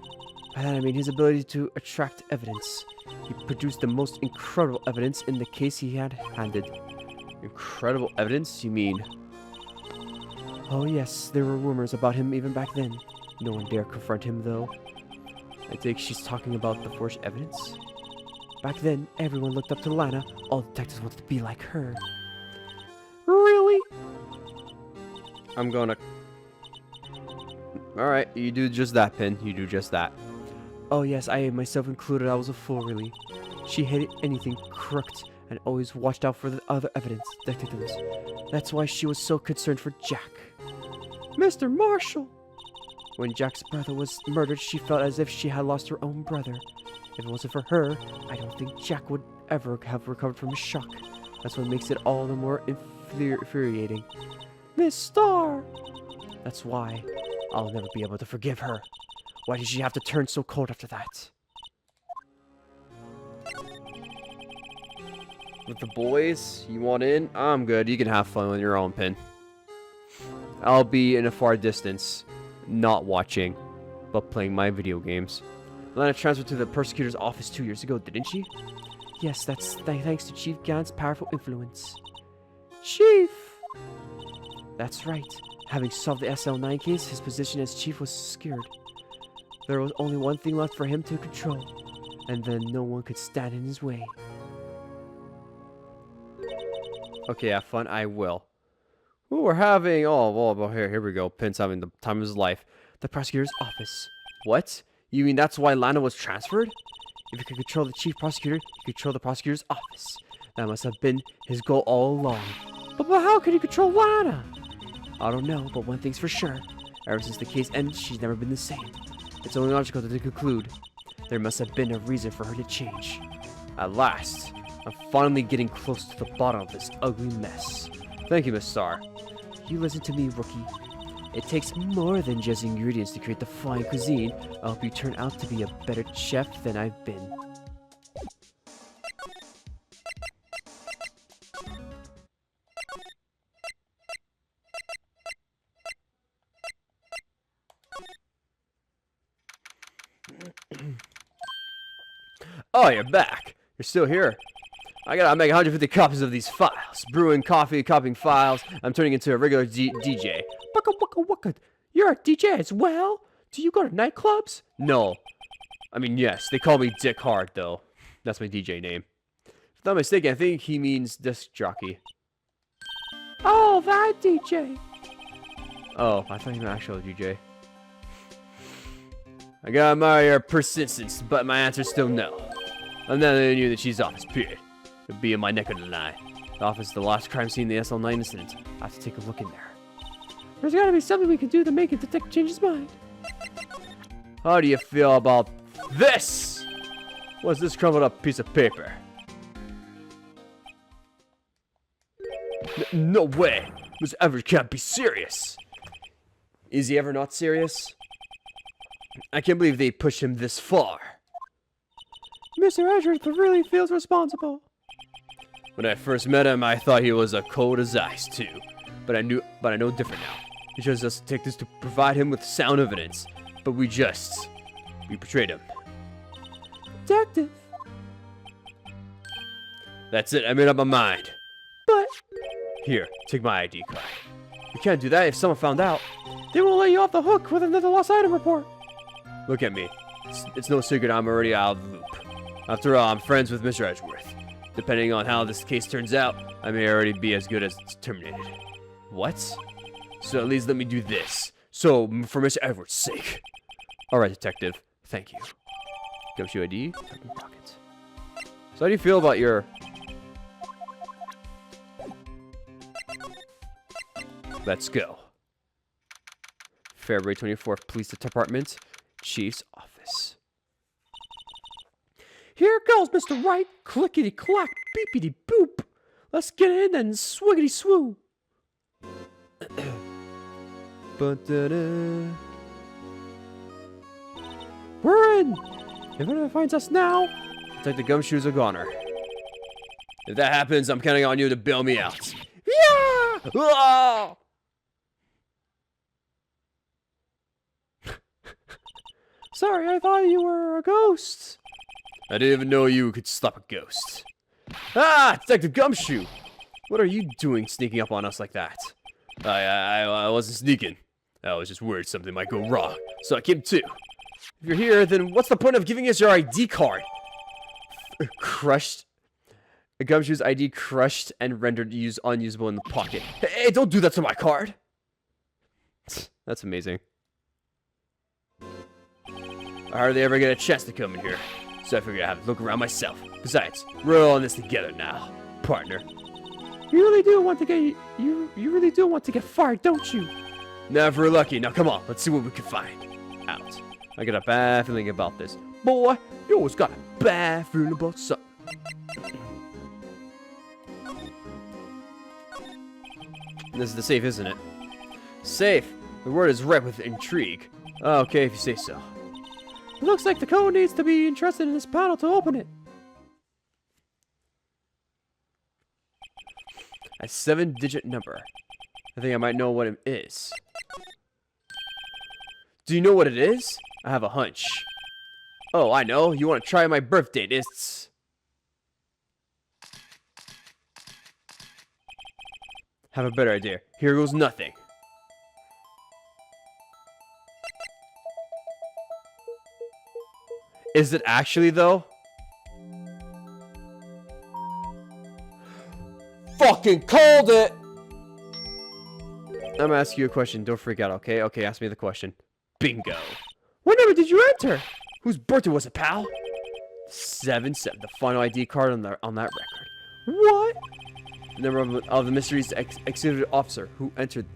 Speaker 2: By that I mean his ability to attract evidence. He produced the most incredible evidence in the case he had handed.
Speaker 1: Incredible evidence? You mean?
Speaker 2: Oh yes, there were rumors about him even back then. No one dared confront him though.
Speaker 1: I think she's talking about the forged evidence.
Speaker 2: Back then, everyone looked up to Lana. All detectives wanted to be like her.
Speaker 4: Really?
Speaker 1: I'm gonna... Alright, you do just that, Pin. You do just that.
Speaker 2: Oh yes, I myself included, I was a fool really. She hated anything crooked and always watched out for the other evidence detectives. That's why she was so concerned for Jack.
Speaker 4: Mr. Marshall!
Speaker 2: When Jack's brother was murdered, she felt as if she had lost her own brother. If it wasn't for her, I don't think Jack would ever have recovered from his shock. That's what makes it all the more infuriating.
Speaker 4: Miss Starr!
Speaker 2: That's why I'll never be able to forgive her. Why did she have to turn so cold after that?
Speaker 1: With the boys, you want in? I'm good. You can have fun with your own, Pin. I'll be in a far distance, not watching, but playing my video games. Lana transferred to the prosecutor's office 2 years ago, didn't she?
Speaker 2: Yes, that's thanks to Chief Gant's powerful influence.
Speaker 4: Chief!
Speaker 2: That's right. Having solved the SL9 case, his position as chief was secured. There was only one thing left for him to control, and then no one could stand in his way.
Speaker 1: Okay, have fun. I will. Ooh, we're having... Oh, well, here we go. Pin's having the time of his life. The prosecutor's office. What? You mean that's why Lana was transferred? If you could control the chief prosecutor, you could control the prosecutor's office. That must have been his goal all along.
Speaker 4: But how could he control Lana?
Speaker 1: I don't know, but one thing's for sure. Ever since the case ended, she's never been the same. It's only logical to conclude there must have been a reason for her to change. At last, I'm finally getting close to the bottom of this ugly mess. Thank you, Miss Star. You listen to me, rookie. It takes more than just ingredients to create the fine cuisine. I hope you turn out to be a better chef than I've been. Oh, you're back. You're still here. I gotta make 150 copies of these files. Brewing coffee, copying files. I'm turning into a regular DJ.
Speaker 4: Waka waka waka. You're a DJ as well? Do you go to nightclubs?
Speaker 1: No. I mean, yes. They call me Dick Hard, though. That's my DJ name. If I'm not mistaken, I think he means disc jockey.
Speaker 4: Oh, that DJ.
Speaker 1: Oh, I thought he meant actual DJ. I gotta admire your persistence, but my answer's still no. I'm not letting you that she's office, period. It'll be in my neck of the line. The office is the last crime scene in the SL9 incident. I have to take a look in there.
Speaker 4: There's gotta be something we can do to make a detective change his mind.
Speaker 1: How do you feel about this? What's this crumpled up piece of paper? No way! This ever can't be serious! Is he ever not serious? I can't believe they pushed him this far.
Speaker 4: Mr. Edgeworth really feels responsible.
Speaker 1: When I first met him, I thought he was as cold as ice too. But I know different now. He chose us detectives to provide him with sound evidence. But we betrayed him.
Speaker 4: Detective.
Speaker 1: That's it, I made up my mind.
Speaker 4: But
Speaker 1: Here, take my ID card. You can't do that if someone found out.
Speaker 4: they won't let you off the hook with another lost item report.
Speaker 1: Look at me. It's no secret I'm already out of the loop. After all, I'm friends with Mr. Edgeworth. Depending on how this case turns out, I may already be as good as it's terminated. What? So at least let me do this. So, for Mr. Edgeworth's sake. Alright, detective. Thank you. Gumshoe ID, tuck in pocket. So how do you feel about your... Let's go. February 24th, Police Department, Chief's Office.
Speaker 4: Here goes, Mr. Wright. Clickety clack, beepity boop. Let's get in and swiggity swoo.
Speaker 1: Ba-da-da.
Speaker 4: We're in. If anyone finds us now,
Speaker 1: Detective Gumshoe's a goner. If that happens, I'm counting on you to bail me out.
Speaker 4: yeah.
Speaker 1: Ah!
Speaker 4: Sorry, I thought you were a ghost.
Speaker 1: I didn't even know you could stop a ghost. Ah, Detective Gumshoe! What are you doing sneaking up on us like that? I wasn't sneaking. I was just worried something might go wrong, so I came too. If you're here, then what's the point of giving us your ID card? Crushed. Gumshoe's ID crushed and rendered unusable in the pocket. Hey, don't do that to my card! That's amazing. I hardly ever get a chance to come in here, so I figured I'd have to look around myself. Besides, we're all in this together now, partner.
Speaker 4: You really do want to get you really do want to get fired, don't you?
Speaker 1: Never lucky. Now come on, let's see what we can find. Out. I got a bad feeling about this. Boy, you always got a bad feeling about something. This is the safe, isn't it? Safe. The word is ripe with intrigue. Okay, if you say so.
Speaker 4: It looks like the code needs to be interested in this panel to open it.
Speaker 1: A 7-digit number. I think I might know what it is. Do you know what it is? I have a hunch. Oh, I know. You want to try my birth date. It's... Have a better idea. Here goes nothing. Is it actually, though? fucking called it! I'm gonna ask you a question. Don't freak out, okay? Okay, ask me the question. Bingo.
Speaker 2: What number did you enter?
Speaker 1: Whose birthday was it, pal? 7-7. The final ID card on that record.
Speaker 2: What?
Speaker 1: The number of the mysteries executive officer who entered.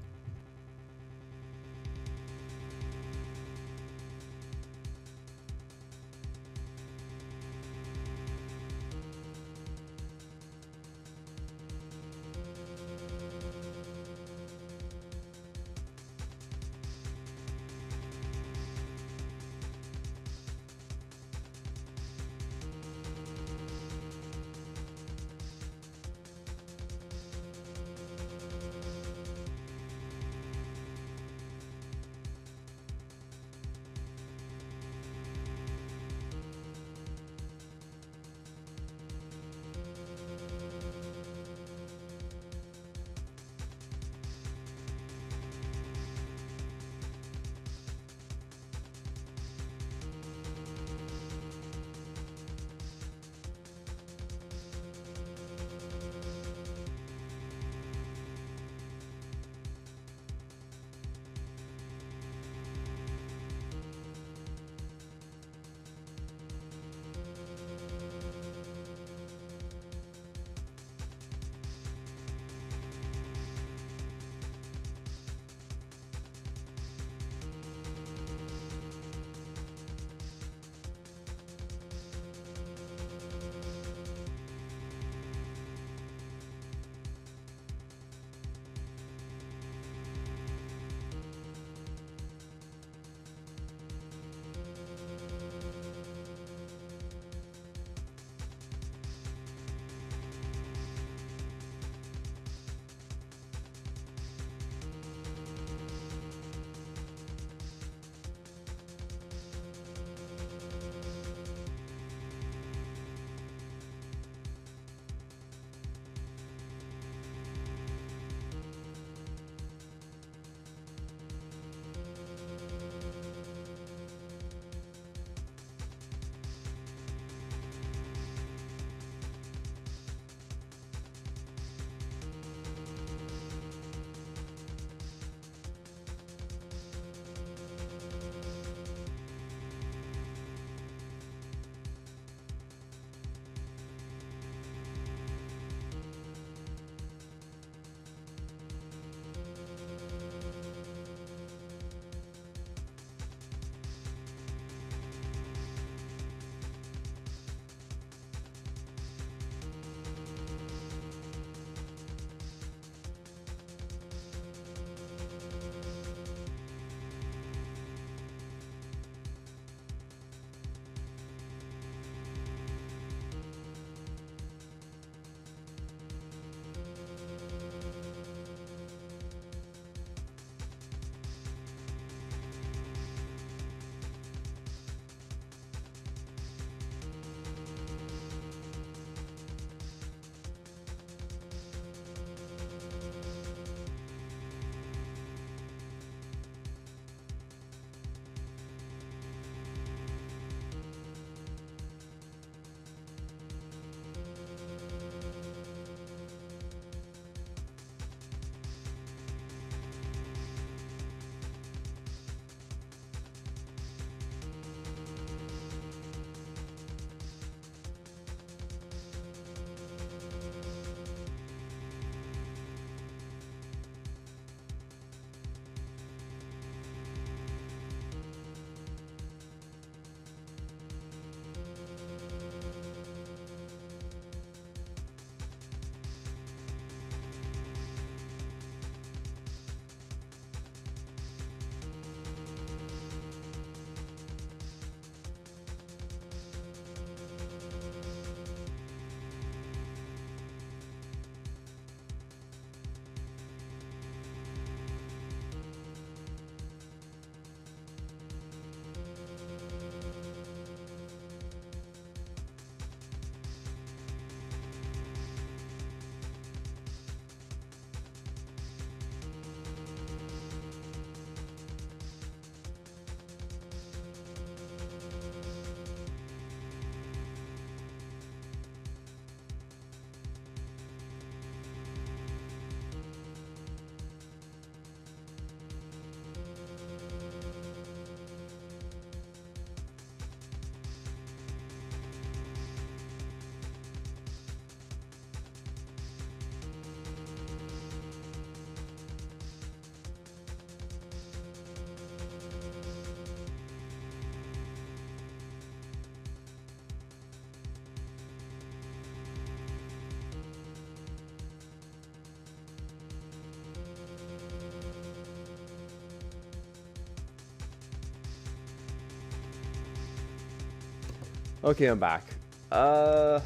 Speaker 1: Okay, I'm back. The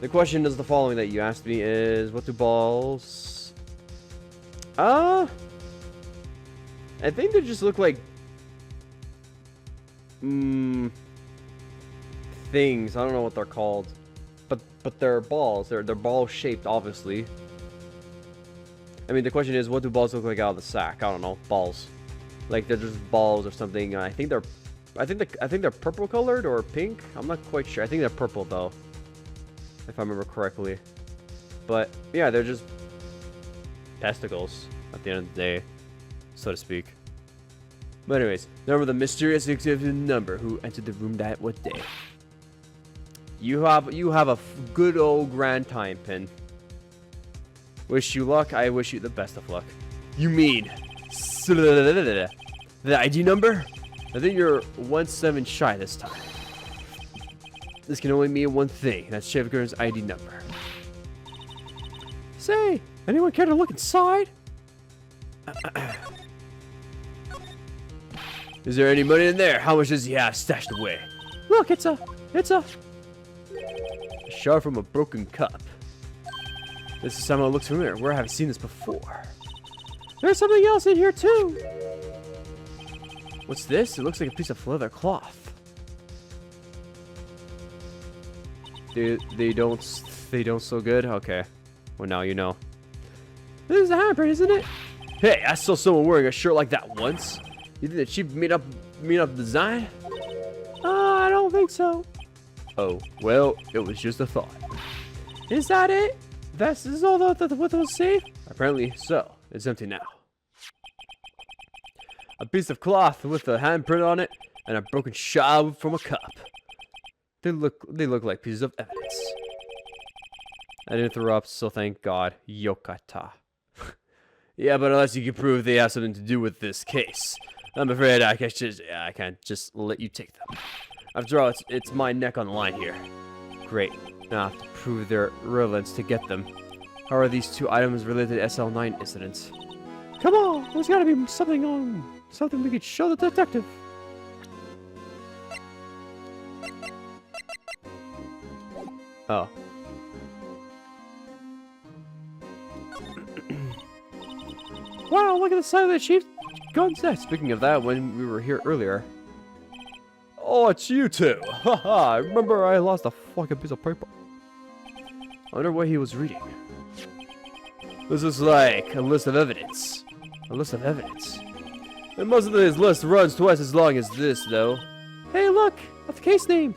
Speaker 1: question is the following that you asked me is, what do balls... I think they just look like... things. I don't know what they're called. But they're balls. They're ball shaped, obviously. I mean, the question is, what do balls look like out of the sack? I don't know. Balls. Like, they're just balls or something. I think they're purple colored or pink. I'm not quite sure. I think they're purple though, if I remember correctly. But yeah, they're just testicles at the end of the day, so to speak. But anyways, remember the mysterious number who entered the room that day. You have a good old grand time, Pin. Wish you luck. I wish you the best of luck. You mean the ID number? I think you're 1-7 shy this time. This can only mean one thing. That's Shevgurn's ID number.
Speaker 2: Say, anyone care to look inside?
Speaker 1: Is there any money in there? How much does he have stashed away?
Speaker 2: Look, it's a
Speaker 1: A shard from a broken cup. This is somehow looks familiar. Where have I seen this before?
Speaker 2: There's something else in here too.
Speaker 1: What's this? It looks like a piece of leather cloth. They don't so good? Okay. Well, now you know.
Speaker 2: This is a handprint, isn't it?
Speaker 1: Hey, I saw someone wearing a shirt like that once. You think that she made up design?
Speaker 2: I don't think so.
Speaker 1: Oh, well, it was just a thought.
Speaker 2: Is that it? This is all what was safe?
Speaker 1: Apparently so. It's empty now. A piece of cloth with a handprint on it and a broken shard from a cup. They look like pieces of evidence. I didn't throw up, so thank God. Yokata. Yeah, but unless you can prove they have something to do with this case, I'm afraid I can't just let you take them. After all, it's my neck on the line here. Great. Now I have to prove their relevance to get them. How are these two items related to SL9 incidents?
Speaker 2: Come on, there's gotta be something we could show the detective.
Speaker 1: Oh.
Speaker 2: Wow, look at the side of the chief's gun set.
Speaker 1: Speaking of that, when we were here earlier. Oh, it's you two. Haha, I remember I lost a fucking piece of paper. I wonder what he was reading. This is like a list of evidence. A list of evidence. And most of his list runs twice as long as this, though.
Speaker 2: Hey, look! That's the case name.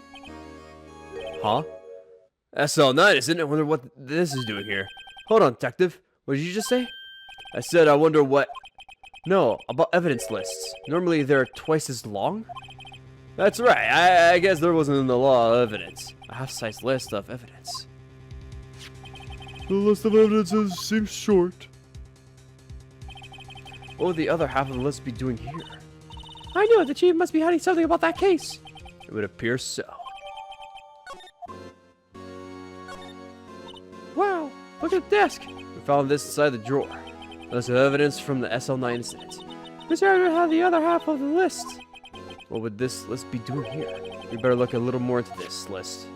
Speaker 1: Huh? SL9, isn't it? I wonder what this is doing here. Hold on, detective. What did you just say? I said I wonder what... No, about evidence lists. Normally they're twice as long? That's right. I guess there wasn't in the law of evidence. A half-size list of evidence.
Speaker 3: The list of evidences seems short.
Speaker 1: What would the other half of the list be doing here?
Speaker 2: I knew it. The chief must be hiding something about that case.
Speaker 1: It would appear so.
Speaker 2: Wow, look at the desk.
Speaker 1: We found this inside the drawer. List of evidence from the SL9 incident.
Speaker 2: Mr. Edward had the other half of the list.
Speaker 1: What would this list be doing here? We better look a little more into this list.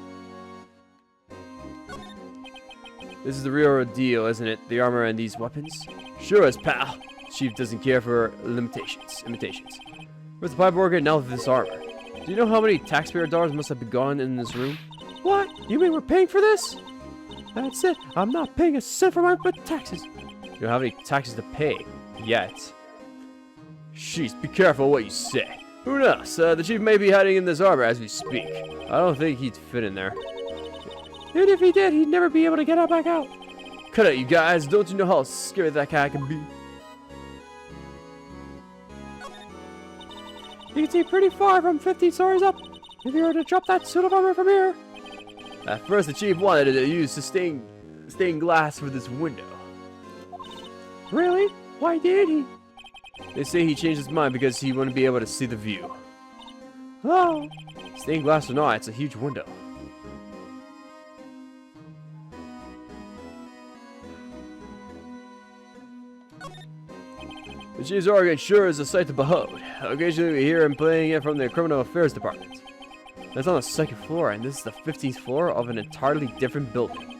Speaker 1: This is the real deal, isn't it? The armor and these weapons? Sure is, pal. Chief doesn't care for imitations. Where's the pipe organ now with this armor? Do you know how many taxpayer dollars must have been gone in this room?
Speaker 2: What? You mean we're paying for this? That's it. I'm not paying a cent for my taxes.
Speaker 1: You don't have any taxes to pay. Yet. Jeez, be careful what you say. Who knows? The chief may be hiding in this armor as we speak. I don't think he'd fit in there.
Speaker 2: Even if he did, he'd never be able to get back out.
Speaker 1: Cut it, you guys. Don't you know how scary that guy can be?
Speaker 2: You can see pretty far from 15 stories up. If you were to drop that suit of armor from here.
Speaker 1: At first, the chief wanted to use stained glass for this window.
Speaker 2: Really? Why did he?
Speaker 1: They say he changed his mind because he wouldn't be able to see the view.
Speaker 2: Oh.
Speaker 1: Stained glass or not, it's a huge window. The chief's organ sure is a sight to behold. Occasionally we hear him playing it from the criminal affairs department. That's on the 2nd floor, and this is the 15th floor of an entirely different building.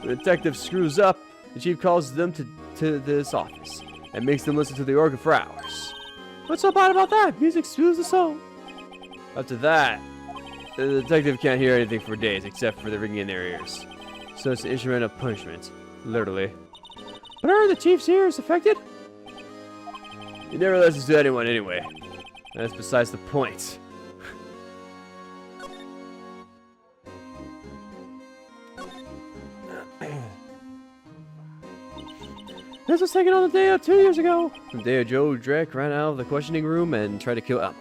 Speaker 1: The detective screws up, the chief calls them to this office and makes them listen to the organ for hours.
Speaker 2: What's so bad about that? Music soothes the soul.
Speaker 1: After that, the detective can't hear anything for days except for the ringing in their ears. So it's an instrument of punishment, literally.
Speaker 2: But are the chief's ears affected?
Speaker 1: He never listens to anyone anyway. That's besides the point.
Speaker 2: This was taken on the day of 2 years ago.
Speaker 1: The day Joe Drake ran out of the questioning room and tried to kill Emma.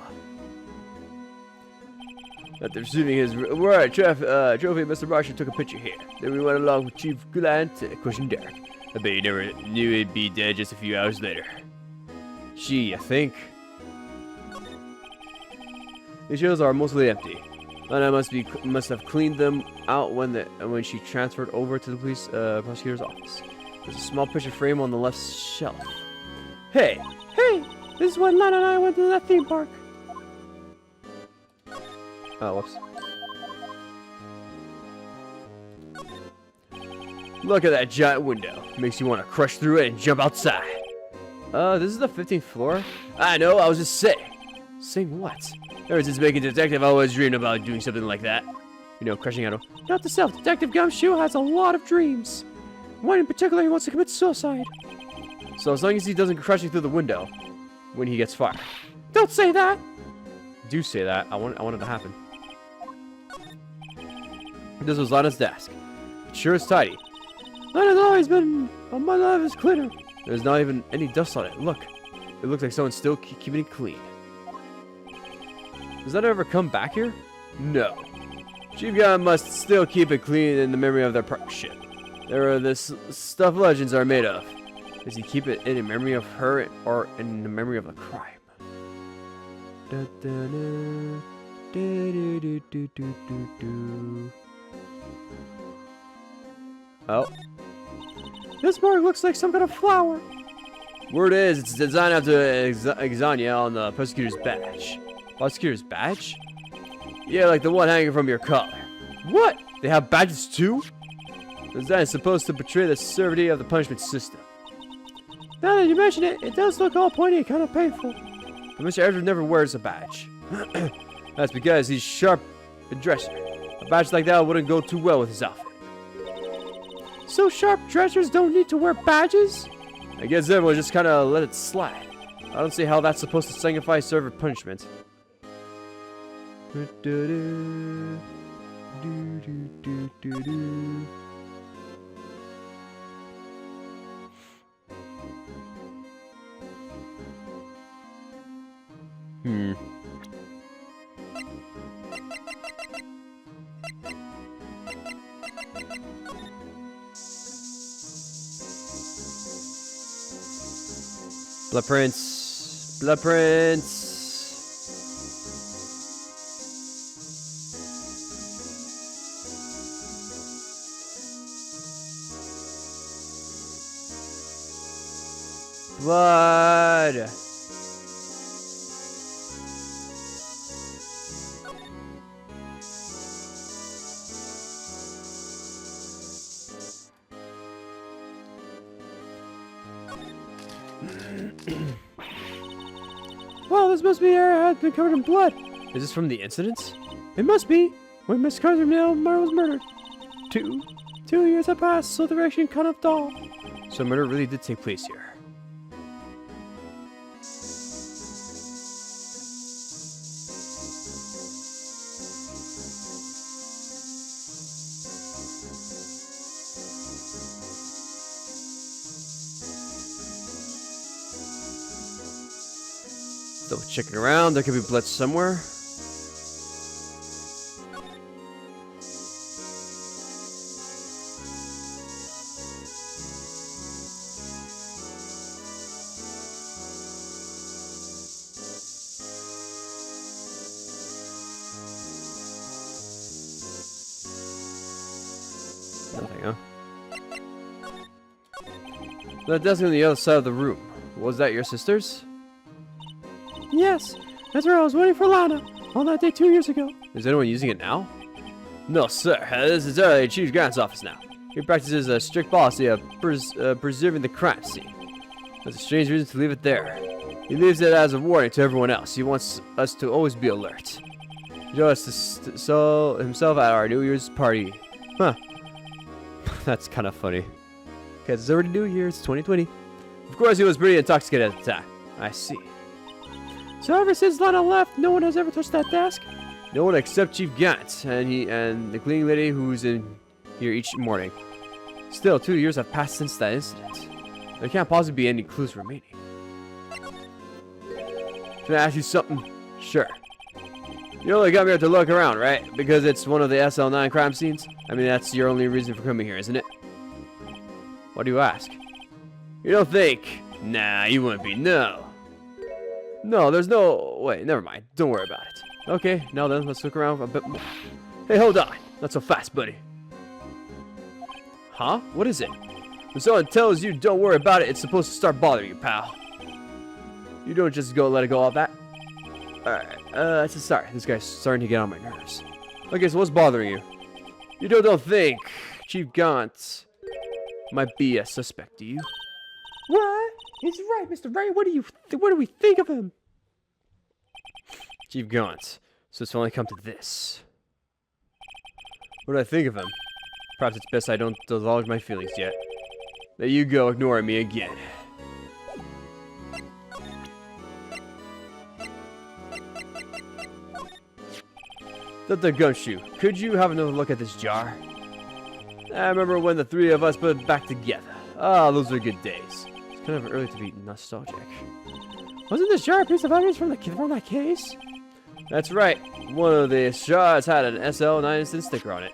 Speaker 1: After receiving his trophy, Mr. Marshall took a picture here. Then we went along with Chief Goulant to question Derek. I bet you never knew he'd be dead just a few hours later. Gee, I think. The shells are mostly empty. Lana must have cleaned them out when she transferred over to the police prosecutor's office. There's a small picture frame on the left shelf. Hey!
Speaker 2: Hey! This is when Lana and I went to that theme park.
Speaker 1: Oh, whoops. Look at that giant window. Makes you want to crush through it and jump outside. This is the 15th floor? I know, I was just saying. Saying what? Ever since making detective, I always dreamed about doing something like that. You know, crushing out a...
Speaker 2: Not to self, Detective Gumshoe has a lot of dreams. One in particular, he wants to commit suicide.
Speaker 1: So as long as he doesn't crush you through the window when he gets fired.
Speaker 2: Don't say that!
Speaker 1: Do say that. I want it to happen. This was Lana's desk. It sure is tidy.
Speaker 2: Lana's always been on my love is cleaner.
Speaker 1: There's not even any dust on it. Look. It looks like someone's still keeping it clean. Does that ever come back here? No. Chief Gunn must still keep it clean in the memory of their partnership. There are this stuff legends are made of. Does he keep it in memory of her or in the memory of the crime? Da, da, da. Do, do, do, do, do, do. Oh.
Speaker 2: This mark looks like some kind of flower.
Speaker 1: Word is, it's designed after Exania on the prosecutor's badge. Prosecutor's badge? Yeah, like the one hanging from your collar. What? They have badges too? Design is supposed to portray the severity of the punishment system.
Speaker 2: Now that you mention it, it does look all pointy and kind of painful.
Speaker 1: But Mr. Edward never wears a badge. That's because he's sharp dresser. A badge like that wouldn't go too well with his outfit.
Speaker 2: So sharp dressers don't need to wear badges?
Speaker 1: I guess everyone just kind of let it slide. I don't see how that's supposed to signify severe punishment. Blood prints. Blood prints. Blood.
Speaker 2: Well, this must be area has been covered in blood.
Speaker 1: Is this from the incidents?
Speaker 2: It must be. When Miss Cardinal was murdered. 2 years have passed, so the reaction kind of dull.
Speaker 1: So murder really did take place here. Still checking around. There could be blood somewhere. Nothing, huh? That desk on the other side of the room. Was that your sister's?
Speaker 2: Yes, that's where I was waiting for Lana. On that day 2 years ago.
Speaker 1: Is anyone using it now? No, sir. This is Chief Grant's office now. He practices a strict policy of preserving the crime scene. There's a strange reason to leave it there. He leaves it as a warning to everyone else. He wants us to always be alert. He showed us to show himself at our New Year's party. Huh. That's kind of funny. Because it's already New Year's, 2020. Of course, he was pretty intoxicated at the time. I see.
Speaker 2: So ever since Lana left, no one has ever touched that desk?
Speaker 1: No one except Chief Gantz and the cleaning lady who's in here each morning. Still, 2 years have passed since that incident. There can't possibly be any clues remaining. Can I ask you something? Sure. You only come here to look around, right? Because it's one of the SL9 crime scenes? I mean, that's your only reason for coming here, isn't it? What do you ask? You don't think? Nah, you wouldn't be, no. No, there's no... Wait, never mind. Don't worry about it. Okay, now then, let's look around a bit more. Hey, hold on. Not so fast, buddy. Huh? What is it? When someone tells you don't worry about it, it's supposed to start bothering you, pal. You don't just let it go all that. Alright, that's a start. This guy's starting to get on my nerves. Okay, so what's bothering you? You don't think Chief Gantz might be a suspect, do you?
Speaker 2: What? He's right, Mr. Wright. What do we think of him?
Speaker 1: Chief Gantz. So it's only come to this. What do I think of him? Perhaps it's best I don't divulge my feelings yet. There you go, ignoring me again. Dr. Gumshoe, could you have another look at this jar? I remember when the three of us put it back together. Ah, those were good days. It's kind of early to be nostalgic.
Speaker 2: Wasn't this jar a piece of evidence from that case?
Speaker 1: That's right. One of the shards had an SL9 instant sticker on it.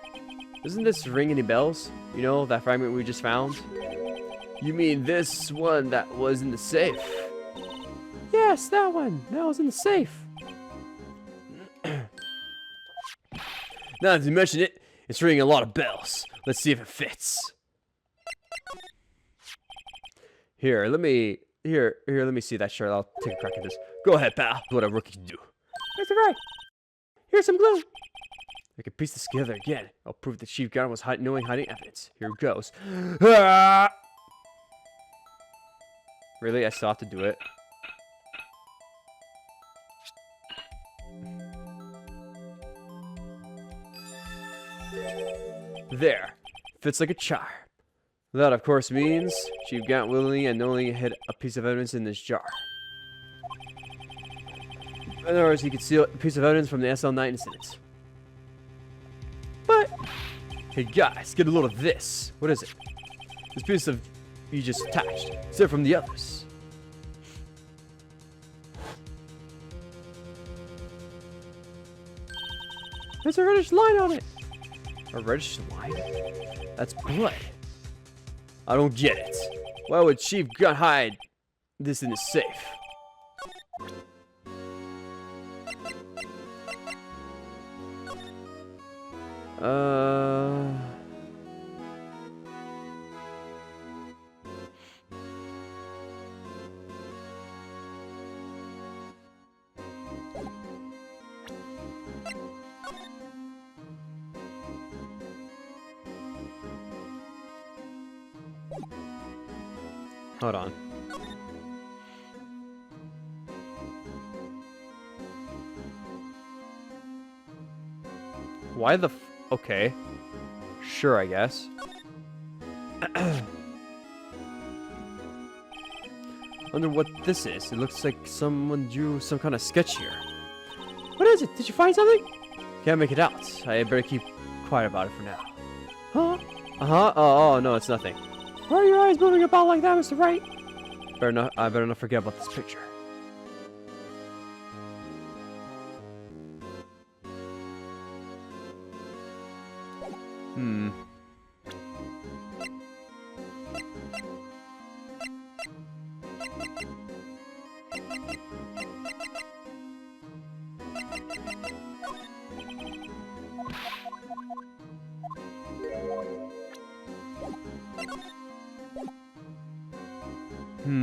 Speaker 1: Doesn't this ring any bells? You know, that fragment we just found? You mean this one that was in the safe?
Speaker 2: Yes, that one. That was in the safe.
Speaker 1: Now that you mention it, it's ringing a lot of bells. Let's see if it fits. Here, let me see that shirt. I'll take a crack at this. Go ahead, pal. Do what a rookie can do.
Speaker 2: Mr. Wright, here's some glue.
Speaker 1: I can piece this together again. I'll prove that Chief Garden was hiding evidence. Here it goes. Ah! Really? I still have to do it? There. Fits like a charm. That, of course, means Chief Gant willingly and knowingly hid a piece of evidence in this jar. In other words, he concealed a piece of evidence from the SL9 incident. But, hey guys, get a load of this. What is it? This piece of you just attached. It's different from the others.
Speaker 2: There's a reddish line on it.
Speaker 1: A reddish line? That's blood. I don't get it. Why would Chief Gun hide this in his safe? Hold on. Why the okay. Sure, I guess. Wonder what this is. It looks like someone drew some kind of sketch here.
Speaker 2: What is it? Did you find something?
Speaker 1: Can't make it out. I better keep quiet about it for now.
Speaker 2: Huh?
Speaker 1: Uh-huh. Oh, no, it's nothing.
Speaker 2: Why are your eyes moving about like that, Mr. Wright?
Speaker 1: I better not forget about this picture. Hmm.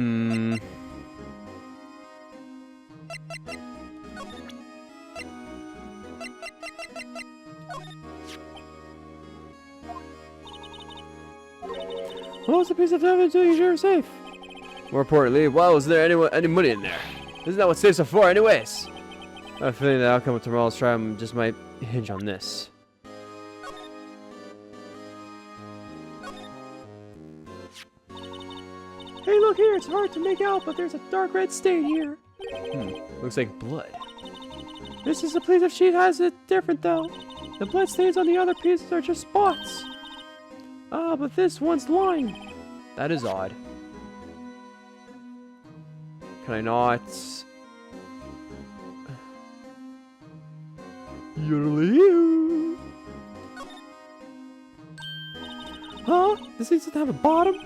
Speaker 2: What was the piece of evidence until you're safe?
Speaker 1: More importantly, why was there any money in there? Isn't that what safes are for, anyways? I have a feeling the outcome of tomorrow's trial just might hinge on this.
Speaker 2: Hey, look here. It's hard to make out, but there's a dark red stain here.
Speaker 1: Looks like blood.
Speaker 2: This is the piece of sheet has it different, though. The blood stains on the other pieces are just spots. Ah, but this one's lined.
Speaker 1: That is odd. Can I not?
Speaker 2: Yodeloo. Huh? This needs to have a bottom?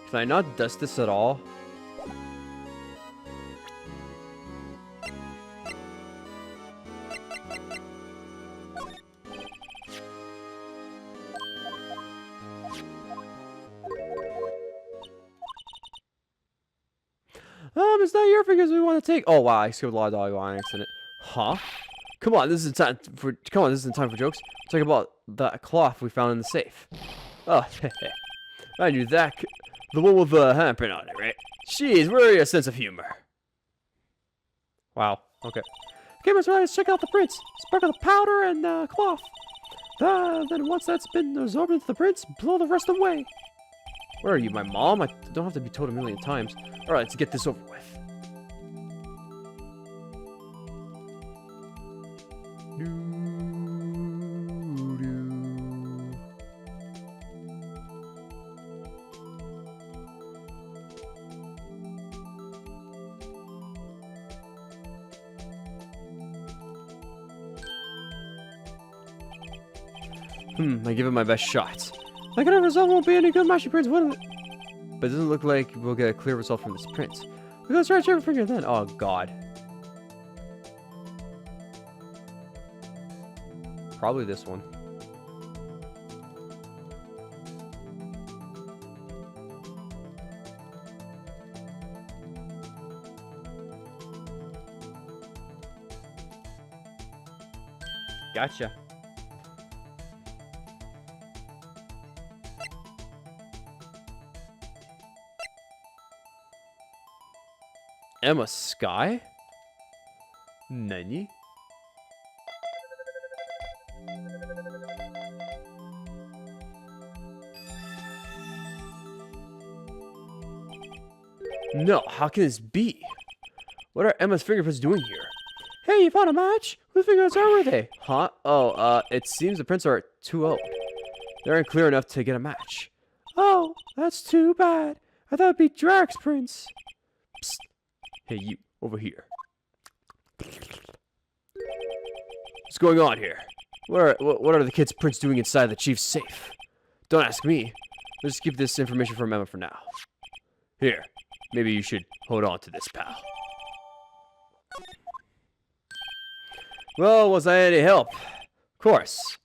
Speaker 1: Can I not dust this at all?
Speaker 2: It's not your fingers we want to take.
Speaker 1: Oh wow, I skipped a lot of dog on accident. Huh? Come on, this isn't time for jokes. Talk about that cloth we found in the safe. Oh, I knew that. The one with the handprint on it, right? Jeez, where are your sense of humor? Wow. Okay.
Speaker 2: Okay, Mr. Wright, let's check out the prints. Sprinkle the powder and cloth. Then once that's been absorbed into the prints, blow the rest away.
Speaker 1: Where are you, my mom? I don't have to be told a million times. All right, let's get this over with. I give it my best shot.
Speaker 2: That kind of result won't be any good matching prints, will it?
Speaker 1: But it doesn't look like we'll get a clear result from this print.
Speaker 2: Let's try your finger then.
Speaker 1: Oh, God. Probably this one. Gotcha. Emma Sky? Nani? No, how can this be? What are Emma's fingerprints doing here?
Speaker 2: Hey, you found a match? Whose fingerprints are they?
Speaker 1: Huh? Oh, it seems the prints are too old. They aren't clear enough to get a match.
Speaker 2: Oh, that's too bad. I thought it'd be Drax prints.
Speaker 1: Psst. Hey, you, over here. What's going on here? What are the kids' prints doing inside the chief's safe? Don't ask me. Let's just keep this information from Emma for now. Here, maybe you should hold on to this, pal. Well, was I any help? Of course.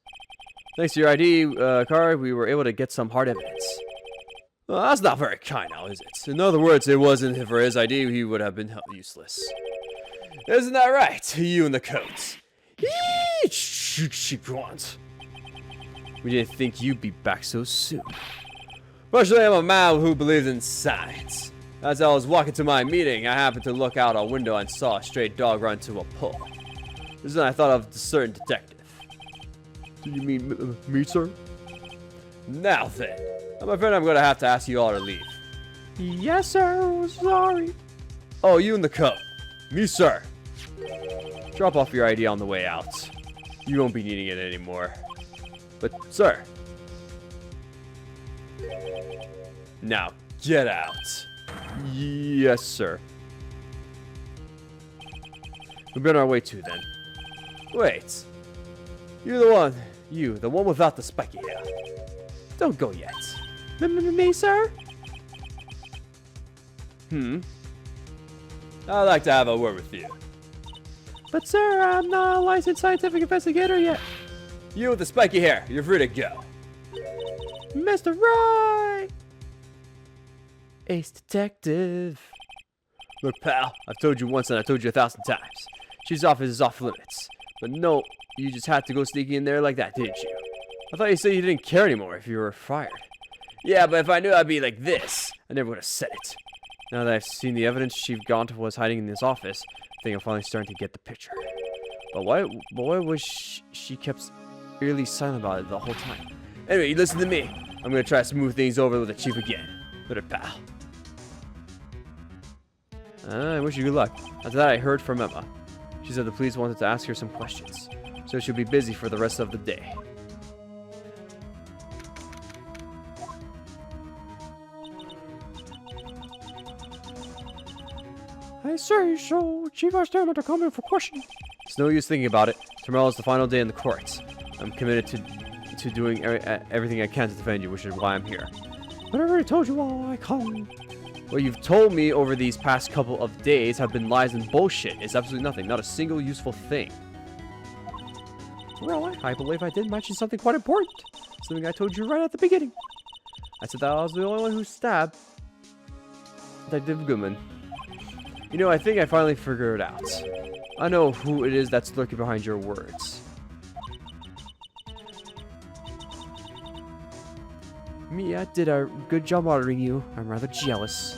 Speaker 1: Thanks to your ID card, we were able to get some hard evidence. Well, that's not very kind now, is it? In other words, it wasn't for his ID, he would have been useless. Isn't that right? You and the coats. We didn't think you'd be back so soon. Fortunately, I'm a man who believes in science. As I was walking to my meeting, I happened to look out a window and saw a stray dog run to a pole. This is when I thought of the certain detective.
Speaker 2: Do you mean me, sir?
Speaker 1: Now then, I'm afraid I'm going to have to ask you all to leave.
Speaker 2: Yes, sir. Sorry.
Speaker 1: Oh, you in the coat. Me, sir. Drop off your ID on the way out. You won't be needing it anymore. But, sir. Now, get out. Yes, sir. We'll be on our way too, then. Wait. You're the one without the spiky hair. Don't go yet.
Speaker 2: Me, sir?
Speaker 1: I'd like to have a word with you.
Speaker 2: But, sir, I'm not a licensed scientific investigator yet.
Speaker 1: You with the spiky hair, you're free to go.
Speaker 2: Mr. Wright!
Speaker 1: Ace Detective. Look, pal, I've told you once and I've told you 1,000 times. Chief's office is off limits. But no, you just had to go sneaking in there like that, didn't you? I thought you said you didn't care anymore if you were fired. Yeah, but if I knew I'd be like this, I never would have said it. Now that I've seen the evidence Chief Gaunt was hiding in his office, I think I'm finally starting to get the picture. But why was she kept eerily silent about it the whole time? Anyway, you listen to me. I'm gonna try to smooth things over with the Chief again. With her pal. I wish you good luck. After that, I heard from Emma. She said the police wanted to ask her some questions, so she'll be busy for the rest of the day.
Speaker 2: I say, so Chief asked Emma to come in for questioning.
Speaker 1: It's no use thinking about it. Tomorrow is the final day in the courts. I'm committed to doing everything I can to defend you, which is why I'm here.
Speaker 2: But I already told you all I come.
Speaker 1: What you've told me over these past couple of days have been lies and bullshit. It's absolutely nothing, not a single useful thing.
Speaker 2: Well, I believe I did mention something quite important. Something I told you right at the beginning.
Speaker 1: I said that I was the only one who stabbed Detective Goodman. You know, I think I finally figured it out. I know who it is that's lurking behind your words.
Speaker 2: Mia did a good job monitoring you. I'm rather jealous.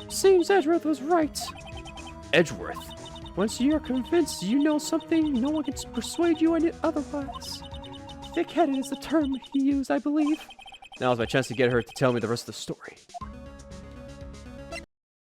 Speaker 4: Seems Edgeworth was right.
Speaker 1: Edgeworth?
Speaker 4: Once you're convinced you know something, no one can persuade you any otherwise. Thick-headed is the term he used, I believe.
Speaker 1: Now is my chance to get her to tell me the rest of the story.